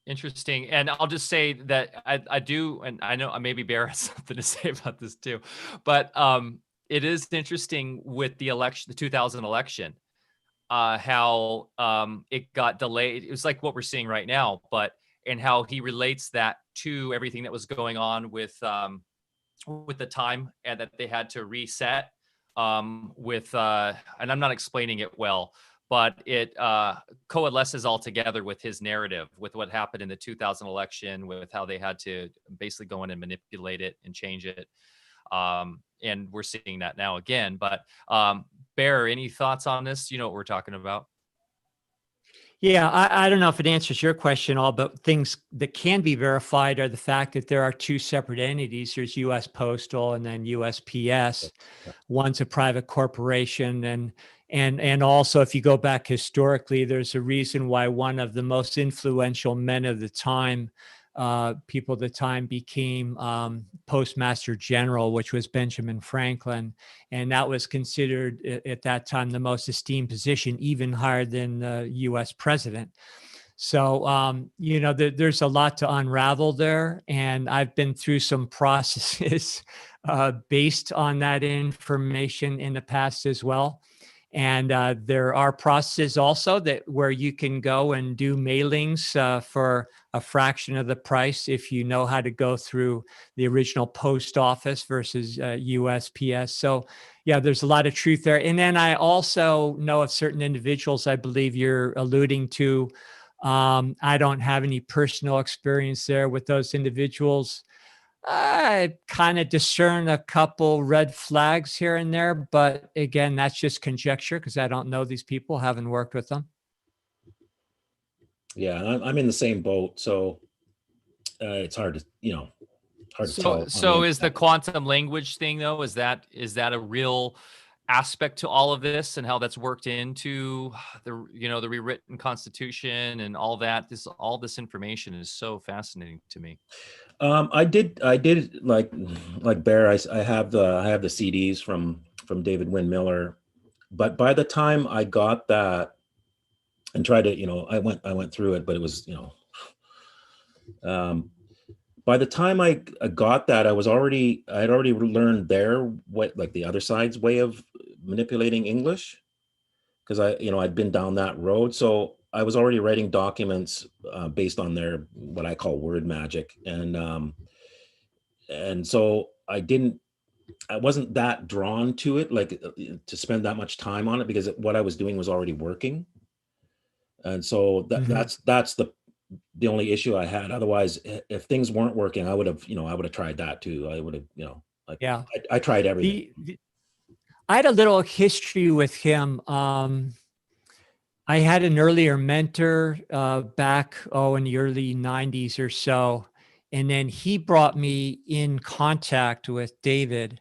Interesting. And I'll just say that I do, and I know maybe Bear has something to say about this too, but it is interesting with the election, the 2000 election, how it got delayed. It was like what we're seeing right now, but and how he relates that to everything that was going on with the time and that they had to reset with and I'm not explaining it well, but it coalesces all together with his narrative, with what happened in the 2000 election, with how they had to basically go in and manipulate it and change it. And we're seeing that now again. But Bear, any thoughts on this? You know what we're talking about? Yeah, I don't know if it answers your question at all, but things that can be verified are the fact that there are two separate entities. There's U.S. Postal and then USPS. One's a private corporation, and also if you go back historically, there's a reason why one of the most influential men of the time, people at the time, became Postmaster General, which was Benjamin Franklin. And that was considered at that time the most esteemed position, even higher than the US president. So, there's a lot to unravel there. And I've been through some processes based on that information in the past as well. And there are processes also where you can go and do mailings for a fraction of the price if you know how to go through the original post office versus USPS. So yeah, there's a lot of truth there. And then I also know of certain individuals I believe you're alluding to. I don't have any personal experience there with those individuals. I kind of discern a couple red flags here and there, but again, that's just conjecture because I don't know these people, haven't worked with them. Yeah, I'm in the same boat, so it's hard to hard to tell. So is the quantum language thing though? Is that a real aspect to all of this and how that's worked into the rewritten Constitution and all that? All this information is so fascinating to me. I did like Bear. I have the CDs from David Wynn Miller, but by the time I got that and tried to, I went through it, but it was, by the time I got that, I had already learned the other side's way of manipulating English, because I'd been down that road. So I was already writing documents based on their, what I call word magic. And so I wasn't that drawn to it, like to spend that much time on it, because what I was doing was already working. And so that's the only issue I had. Otherwise, if things weren't working, I would have tried that too. I would have, yeah, I tried everything. I had a little history with him. I had an earlier mentor back, in the early 90s or so. And then he brought me in contact with David.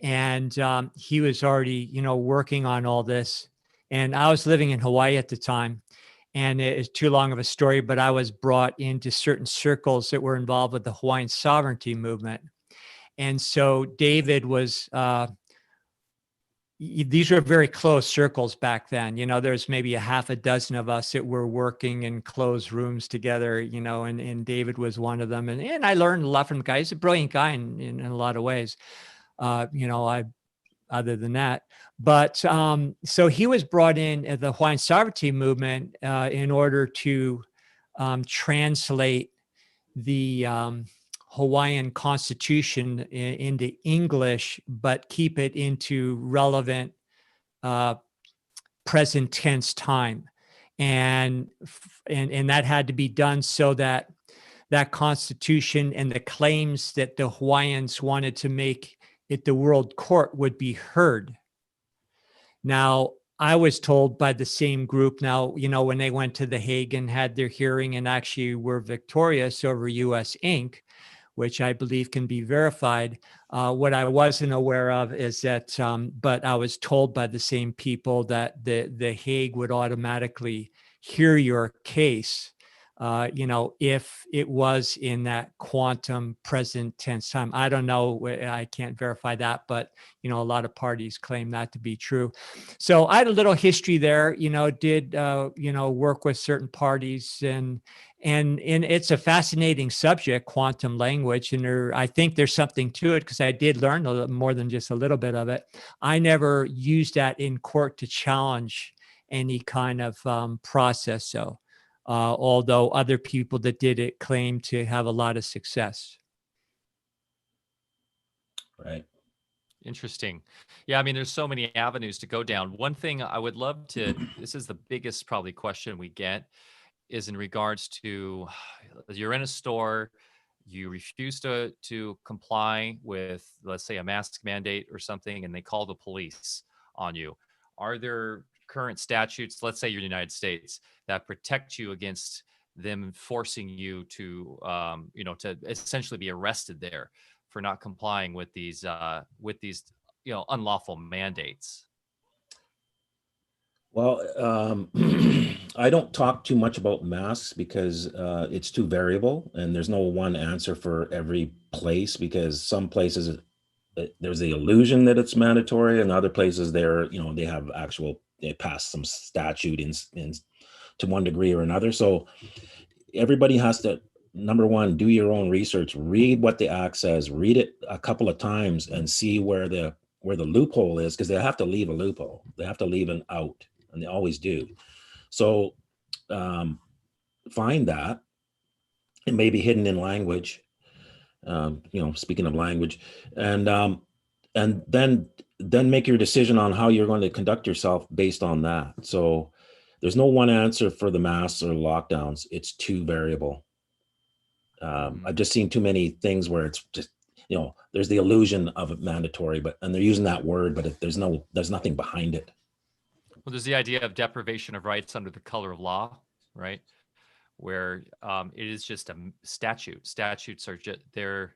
And he was already, working on all this. And I was living in Hawaii at the time. And it's too long of a story, but I was brought into certain circles that were involved with the Hawaiian sovereignty movement. And so David was... these were very close circles back then. There's maybe a half a dozen of us that were working in closed rooms together, and David was one of them. And I learned a lot from the guy. He's a brilliant guy in a lot of ways, other than that. But so he was brought in at the Hawaiian sovereignty movement in order to translate the Hawaiian Constitution into English, but keep it into relevant present tense time. And that had to be done so that Constitution and the claims that the Hawaiians wanted to make at the World Court would be heard. Now, I was told by the same group now, when they went to The Hague and had their hearing and actually were victorious over US Inc., which I believe can be verified. What I wasn't aware of is that, but I was told by the same people that the Hague would automatically hear your case, if it was in that quantum present tense time. I don't know, I can't verify that, but, a lot of parties claim that to be true. So I had a little history there, did, work with certain parties, and it's a fascinating subject, quantum language. And I think there's something to it, because I did learn a little more than just a little bit of it. I never used that in court to challenge any kind of process. So, although other people that did it claim to have a lot of success. Right. Interesting. Yeah, I mean, there's so many avenues to go down. One thing I would love to, this is the biggest probably question we get, is in regards to, you're in a store, you refuse to comply with, let's say, a mask mandate or something, and they call the police on you. Are there current statutes, let's say you're in the United States, that protect you against them forcing you to, to essentially be arrested there for not complying with these, unlawful mandates? Well, I don't talk too much about masks because it's too variable, and there's no one answer for every place, because some places there's the illusion that it's mandatory, and other places they have they pass some statute in to one degree or another. So everybody has to, number one, do your own research, read what the act says, read it a couple of times, and see where the loophole is, because they have to leave a loophole. They have to leave an out, and they always do. So find that. It may be hidden in language, speaking of language, and then make your decision on how you're going to conduct yourself based on that. So there's no one answer for the masks or lockdowns. It's too variable. I've just seen too many things where it's just, there's the illusion of it mandatory, and they're using that word, but there's nothing behind it. Well, there's the idea of deprivation of rights under the color of law, right? Where it is just a statute. Statutes are just, they're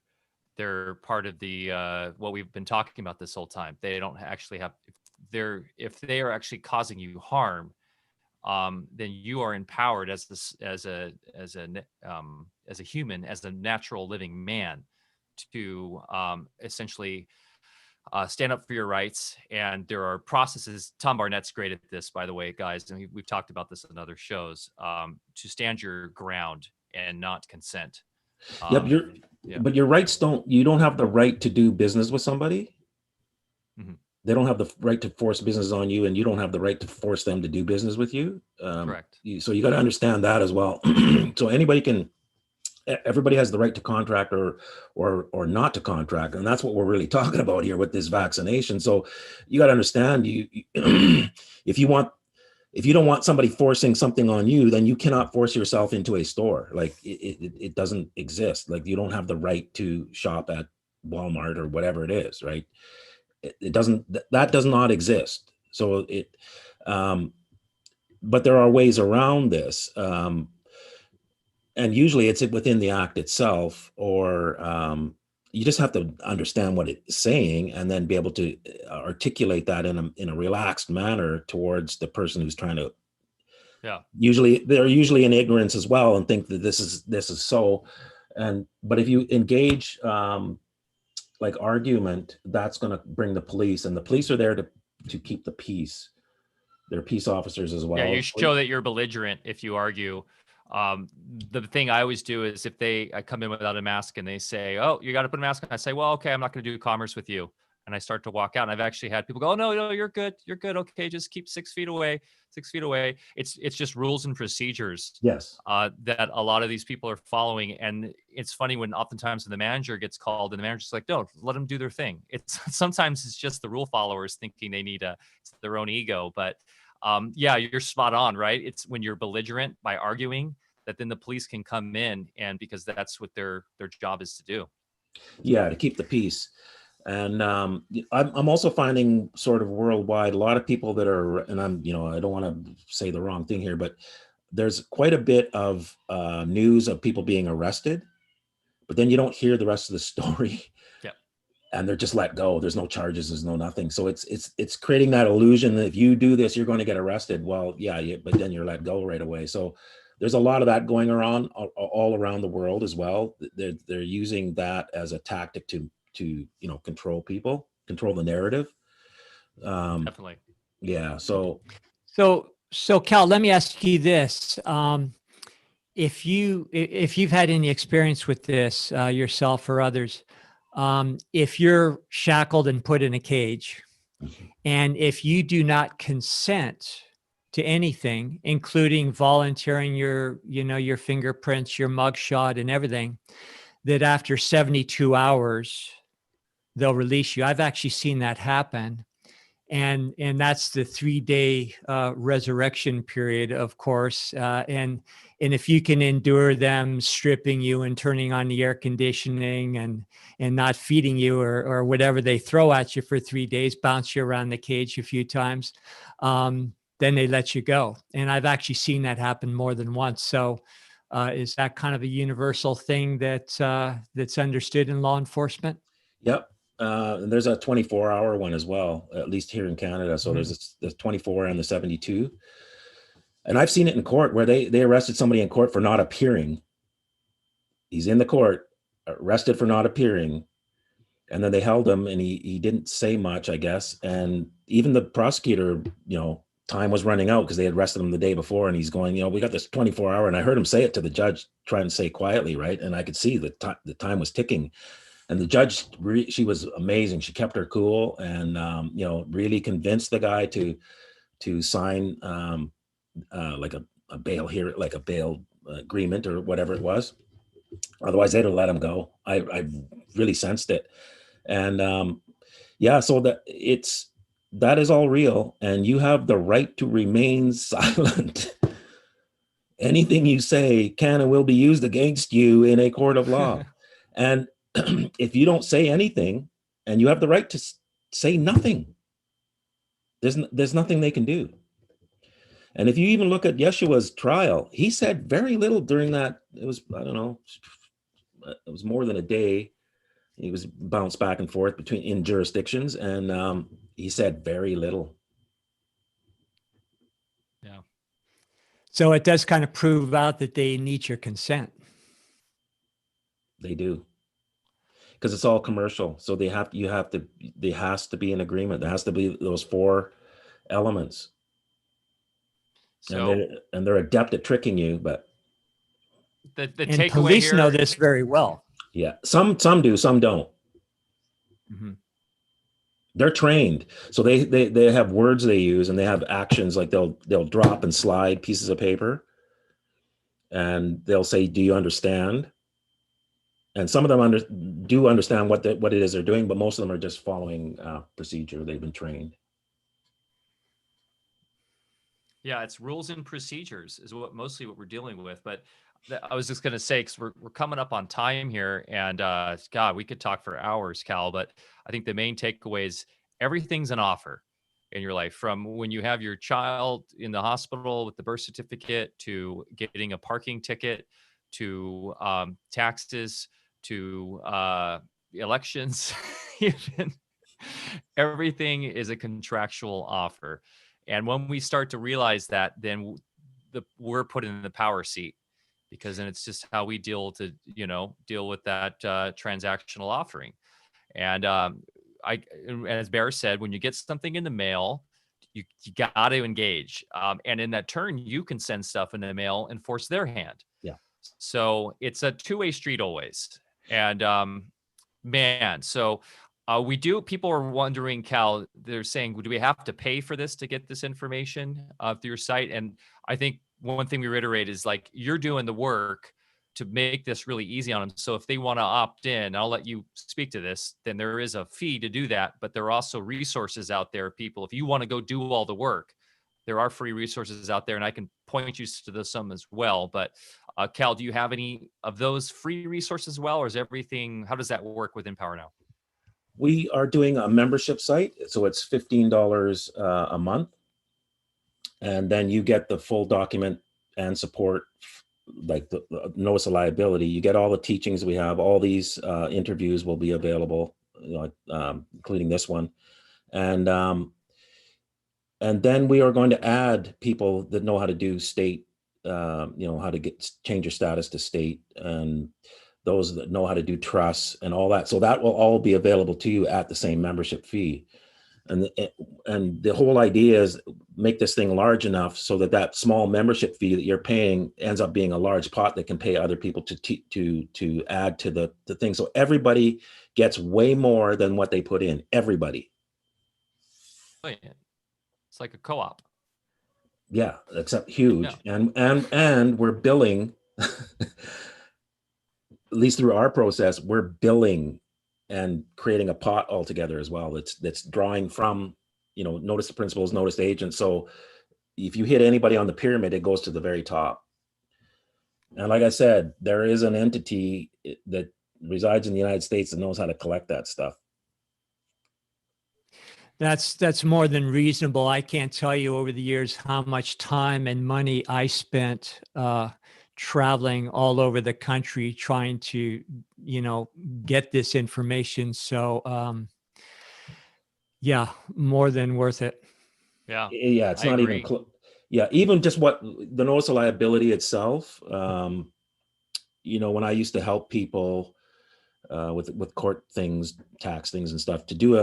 part of the what we've been talking about this whole time. They don't actually have, if they are actually causing you harm, then you are empowered as a human, as a natural living man, to essentially stand up for your rights. And there are processes. Tom Barnett's great at this, by the way, guys, and we've talked about this in other shows, to stand your ground and not consent. But your rights you don't have the right to do business with somebody. Mm-hmm. They don't have the right to force business on you, and you don't have the right to force them to do business with you. Correct. So you got to understand that as well. So everybody has the right to contract or not to contract, and that's what we're really talking about here with this vaccination. So you got to understand, if you don't want somebody forcing something on you, then you cannot force yourself into a store. Like it doesn't exist. Like you don't have the right to shop at Walmart or whatever it is, right? That does not exist. So but there are ways around this. And usually it's within the act itself, or you just have to understand what it's saying and then be able to articulate that in a relaxed manner towards the person who's trying to. Yeah. They're usually in ignorance as well and think that this is so. But if you engage like argument, that's going to bring the police, and the police are there to keep the peace. They're peace officers as well. Yeah, you show that you're belligerent if you argue. The thing I always do is if I come in without a mask and they say, "Oh, you got to put a mask on," I say, "Well, okay, I'm not going to do commerce with you." And I start to walk out. And I've actually had people go, "Oh, no, you're good. You're good. Okay, just keep 6 feet away. 6 feet away." It's just rules and procedures. Yes. That a lot of these people are following. And it's funny when oftentimes the manager gets called and the manager's like, "No, let them do their thing." Sometimes it's just the rule followers thinking they need it's their own ego. But yeah, you're spot on, right? It's when you're belligerent by arguing that then the police can come in, and because that's what their job is to do. Yeah, to keep the peace. And I'm also finding sort of worldwide, a lot of people that are, and I don't want to say the wrong thing here, but there's quite a bit of news of people being arrested but then you don't hear the rest of the story. Yeah. And they're just let go. There's no charges, there's no nothing. So it's creating that illusion that if you do this, you're going to get arrested. Well, yeah, but then you're let go right away. So there's a lot of that going around all around the world as well. They're using that as a tactic to control people, control the narrative. Definitely. Yeah. So Cal, let me ask you this. If you've had any experience with this yourself or others, if you're shackled and put in a cage, and if you do not consent to anything, including volunteering your fingerprints, your mugshot, and everything, that after 72 hours they'll release you. I've actually seen that happen. And that's the 3-day resurrection period, of course. And if you can endure them stripping you and turning on the air conditioning and not feeding you or whatever they throw at you for 3 days, bounce you around the cage a few times, then they let you go. And I've actually seen that happen more than once. So is that kind of a universal thing that's understood in law enforcement? Yep. And there's a 24-hour one as well, at least here in Canada. So there's the 24 and the 72. And I've seen it in court where they arrested somebody in court for not appearing. He's in the court, arrested for not appearing. And then they held him and he didn't say much, I guess. And even the prosecutor, time was running out because they had arrested him the day before. And he's going, we got this 24-hour. And I heard him say it to the judge, trying to say quietly, right? And I could see the time was ticking. And the judge, she was amazing. She kept her cool and, really convinced the guy to sign like a bail here, like a bail agreement or whatever it was. Otherwise, they'd have let him go. I really sensed it. And so that is all real. And you have the right to remain silent. Anything you say can and will be used against you in a court of law. And if you don't say anything, and you have the right to say nothing, there's nothing they can do. And if you even look at Yeshua's trial, he said very little during that. It was, I don't know, it was more than a day. He was bounced back and forth in jurisdictions, and he said very little. Yeah. So it does kind of prove out that they need your consent. They do. Because it's all commercial. So there has to be an agreement. There has to be those 4 elements. So, and they're adept at tricking you, but the and takeaway police here, know this very well. Yeah, some do, some don't. Mm-hmm. They're trained, so they have words they use, and they have actions like they'll drop and slide pieces of paper, and they'll say, "Do you understand?" And some of them do understand what it is they're doing, but most of them are just following procedure. They've been trained. Yeah, it's rules and procedures is mostly what we're dealing with. But I was just going to say, because we're coming up on time here, and God, we could talk for hours, Cal. But I think the main takeaway is everything's an offer in your life, from when you have your child in the hospital with the birth certificate, to getting a parking ticket, to taxes, to elections. Even everything is a contractual offer. And when we start to realize that, then we're put in the power seat, because then it's just how we deal with that transactional offering. And as Bear said, when you get something in the mail, you got to engage. And in that turn, you can send stuff in the mail and force their hand. Yeah. So it's a two-way street always. And so people are wondering, Cal, they're saying, do we have to pay for this to get this information through your site? And I think one thing we reiterate is, like, you're doing the work to make this really easy on them. So if they want to opt in, I'll let you speak to this, then there is a fee to do that, but there are also resources out there, people. If you want to go do all the work, there are free resources out there, and I can point you to some as well. But Cal, do you have any of those free resources as well, or is everything, how does that work with InPower now? We are doing a membership site, so it's $15 a month, and then you get the full document and support like the notice of liability, you get all the teachings we have, all these interviews will be available, including this one. And then we are going to add people that know how to do state, how to change your status to state, and those that know how to do trusts and all that. So that will all be available to you at the same membership fee. And the whole idea is make this thing large enough so that that small membership fee that you're paying ends up being a large pot that can pay other people to add to the thing. So everybody gets way more than what they put in. Everybody. It's like a co-op. Yeah, except huge. Yeah. And we're billing, at least through our process, we're billing and creating a pot altogether as well. That's drawing from, notice to principals, notice to agents. So if you hit anybody on the pyramid, it goes to the very top. And like I said, there is an entity that resides in the United States that knows how to collect that stuff. That's more than reasonable. I can't tell you over the years how much time and money I spent traveling all over the country trying to, get this information. So, yeah, more than worth it. Yeah. Yeah, it's not even close. Yeah, even just what the notice of liability itself. When I used to help people with court things, tax things and stuff, to do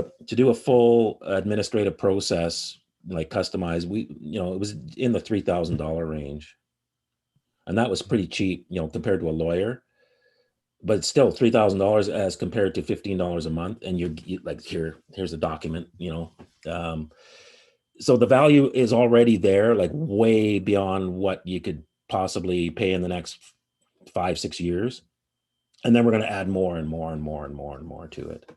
a full administrative process, like customized, it was in the $3,000 range. And that was pretty cheap, compared to a lawyer, but still $3,000 as compared to $15 a month. And you like, here's a document, so the value is already there, like way beyond what you could possibly pay in the next 5-6 years. And then we're going to add more and more and more and more and more to it.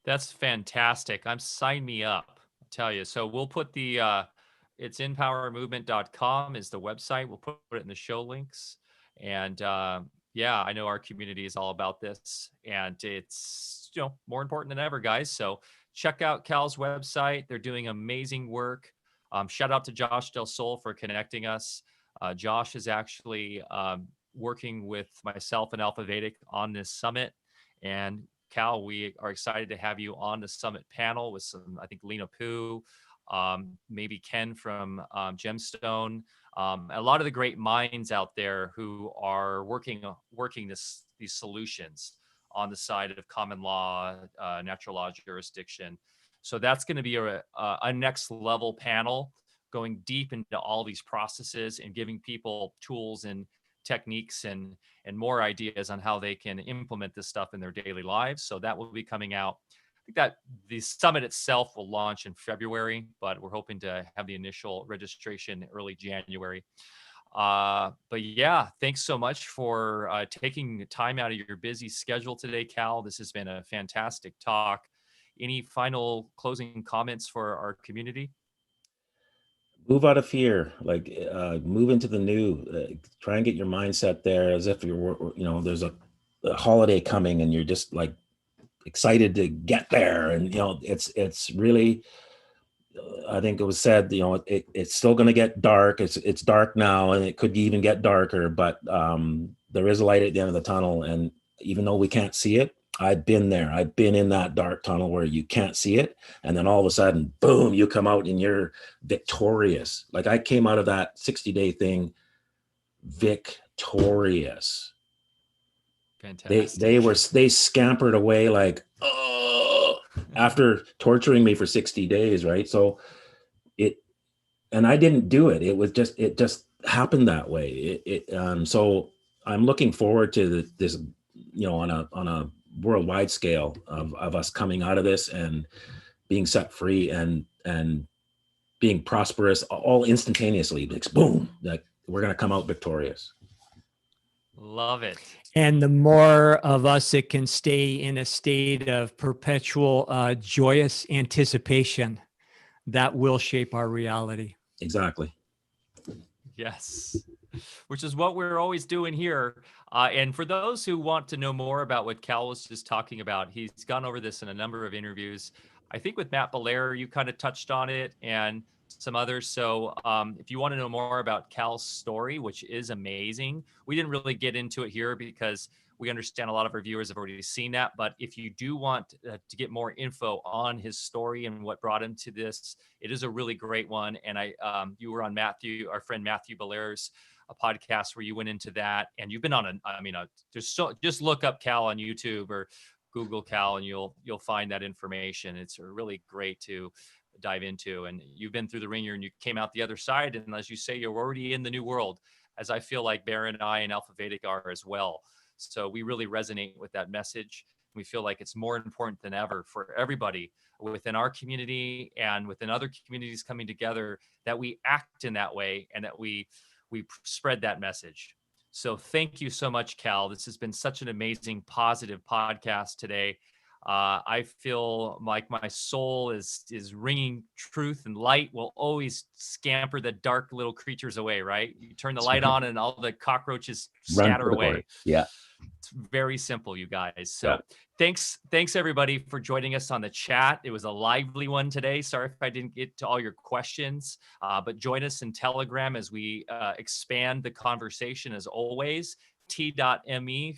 That's fantastic. Sign me up, I'll tell you. So we'll put it's inpowermovement.com is the website. We'll put it in the show links. And yeah, I know our community is all about this, and it's, more important than ever, guys. So check out Cal's website. They're doing amazing work. Shout out to Josh Del Sol for connecting us. Josh is actually working with myself and Alfa Vedic on this summit. And Cal, we are excited to have you on the summit panel with I think Lena Poo, maybe Ken from Gemstone, a lot of the great minds out there who are working these solutions on the side of common law, natural law jurisdiction. So that's going to be a next level panel, going deep into all these processes and giving people tools and techniques and more ideas on how they can implement this stuff in their daily lives. So that will be coming out. I think that the summit itself will launch in February, but we're hoping to have the initial registration early January. But yeah, thanks so much for taking time out of your busy schedule today, Cal. This has been a fantastic talk. Any final closing comments for our community? Move out of fear, like move into the new. Try and get your mindset there as if you're, there's a holiday coming and you're just like excited to get there. And it's really, I think it was said, it's still going to get dark. It's dark now, and it could even get darker. But there is a light at the end of the tunnel, and even though we can't see it, I've been there. I've been in that dark tunnel where you can't see it. And then all of a sudden, boom, you come out and you're victorious. Like I came out of that 60-day thing victorious. Fantastic. They scampered away like, oh, after torturing me for 60 days. Right. So and I didn't do it. It just happened that way. So I'm looking forward to this, on a worldwide scale of us coming out of this and being set free and being prosperous all instantaneously. Like boom, like we're going to come out victorious. Love it. And the more of us that can stay in a state of perpetual joyous anticipation, that will shape our reality. Exactly. Yes. Which is what we're always doing here. And for those who want to know more about what Cal was just talking about, he's gone over this in a number of interviews. I think with Matt Belair, you kind of touched on it. And some others. So if you want to know more about Cal's story, which is amazing, we didn't really get into it here because we understand a lot of our viewers have already seen that. But if you do want to get more info on his story and what brought him to this, it is a really great one. And you were on Matthew, our friend Matthew Belair's a podcast where you went into that, and you've been on just look up Cal on YouTube or Google Cal, and you'll find that information. It's really great to dive into. And you've been through the ringer and you came out the other side. And as you say, you're already in the new world, as I feel like Baron and I and Alfa Vedic are as well. So we really resonate with that message. We feel like it's more important than ever for everybody within our community and within other communities coming together that we act in that way and that we spread that message. So thank you so much, Cal. This has been such an amazing, positive podcast today. I feel like my soul is ringing truth, and light will always scamper the dark little creatures away, right? You turn the light on and all the cockroaches scatter away. Yeah. It's very simple, you guys. So thanks everybody for joining us on the chat. It was a lively one today. Sorry if I didn't get to all your questions, but join us in Telegram as we expand the conversation as always. t.me/Alfa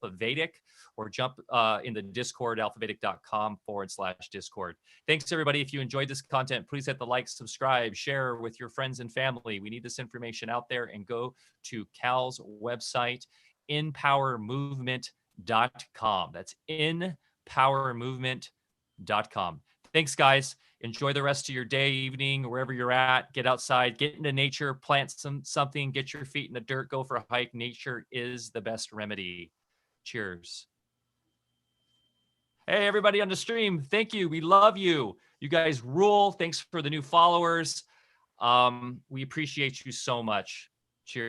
Vedic, or jump in the Discord, alfavedic.com/Discord. Thanks everybody. If you enjoyed this content, please hit the like, subscribe, share with your friends and family. We need this information out there, and go to Cal's website, InPowerMovement.com. That's InPowerMovement.com. Thanks, guys. Enjoy the rest of your day, evening, wherever you're at. Get outside, get into nature, plant something, get your feet in the dirt, go for a hike. Nature is the best remedy. Cheers. Hey, everybody on the stream, thank you. We love you. You guys rule. Thanks for the new followers. We appreciate you so much.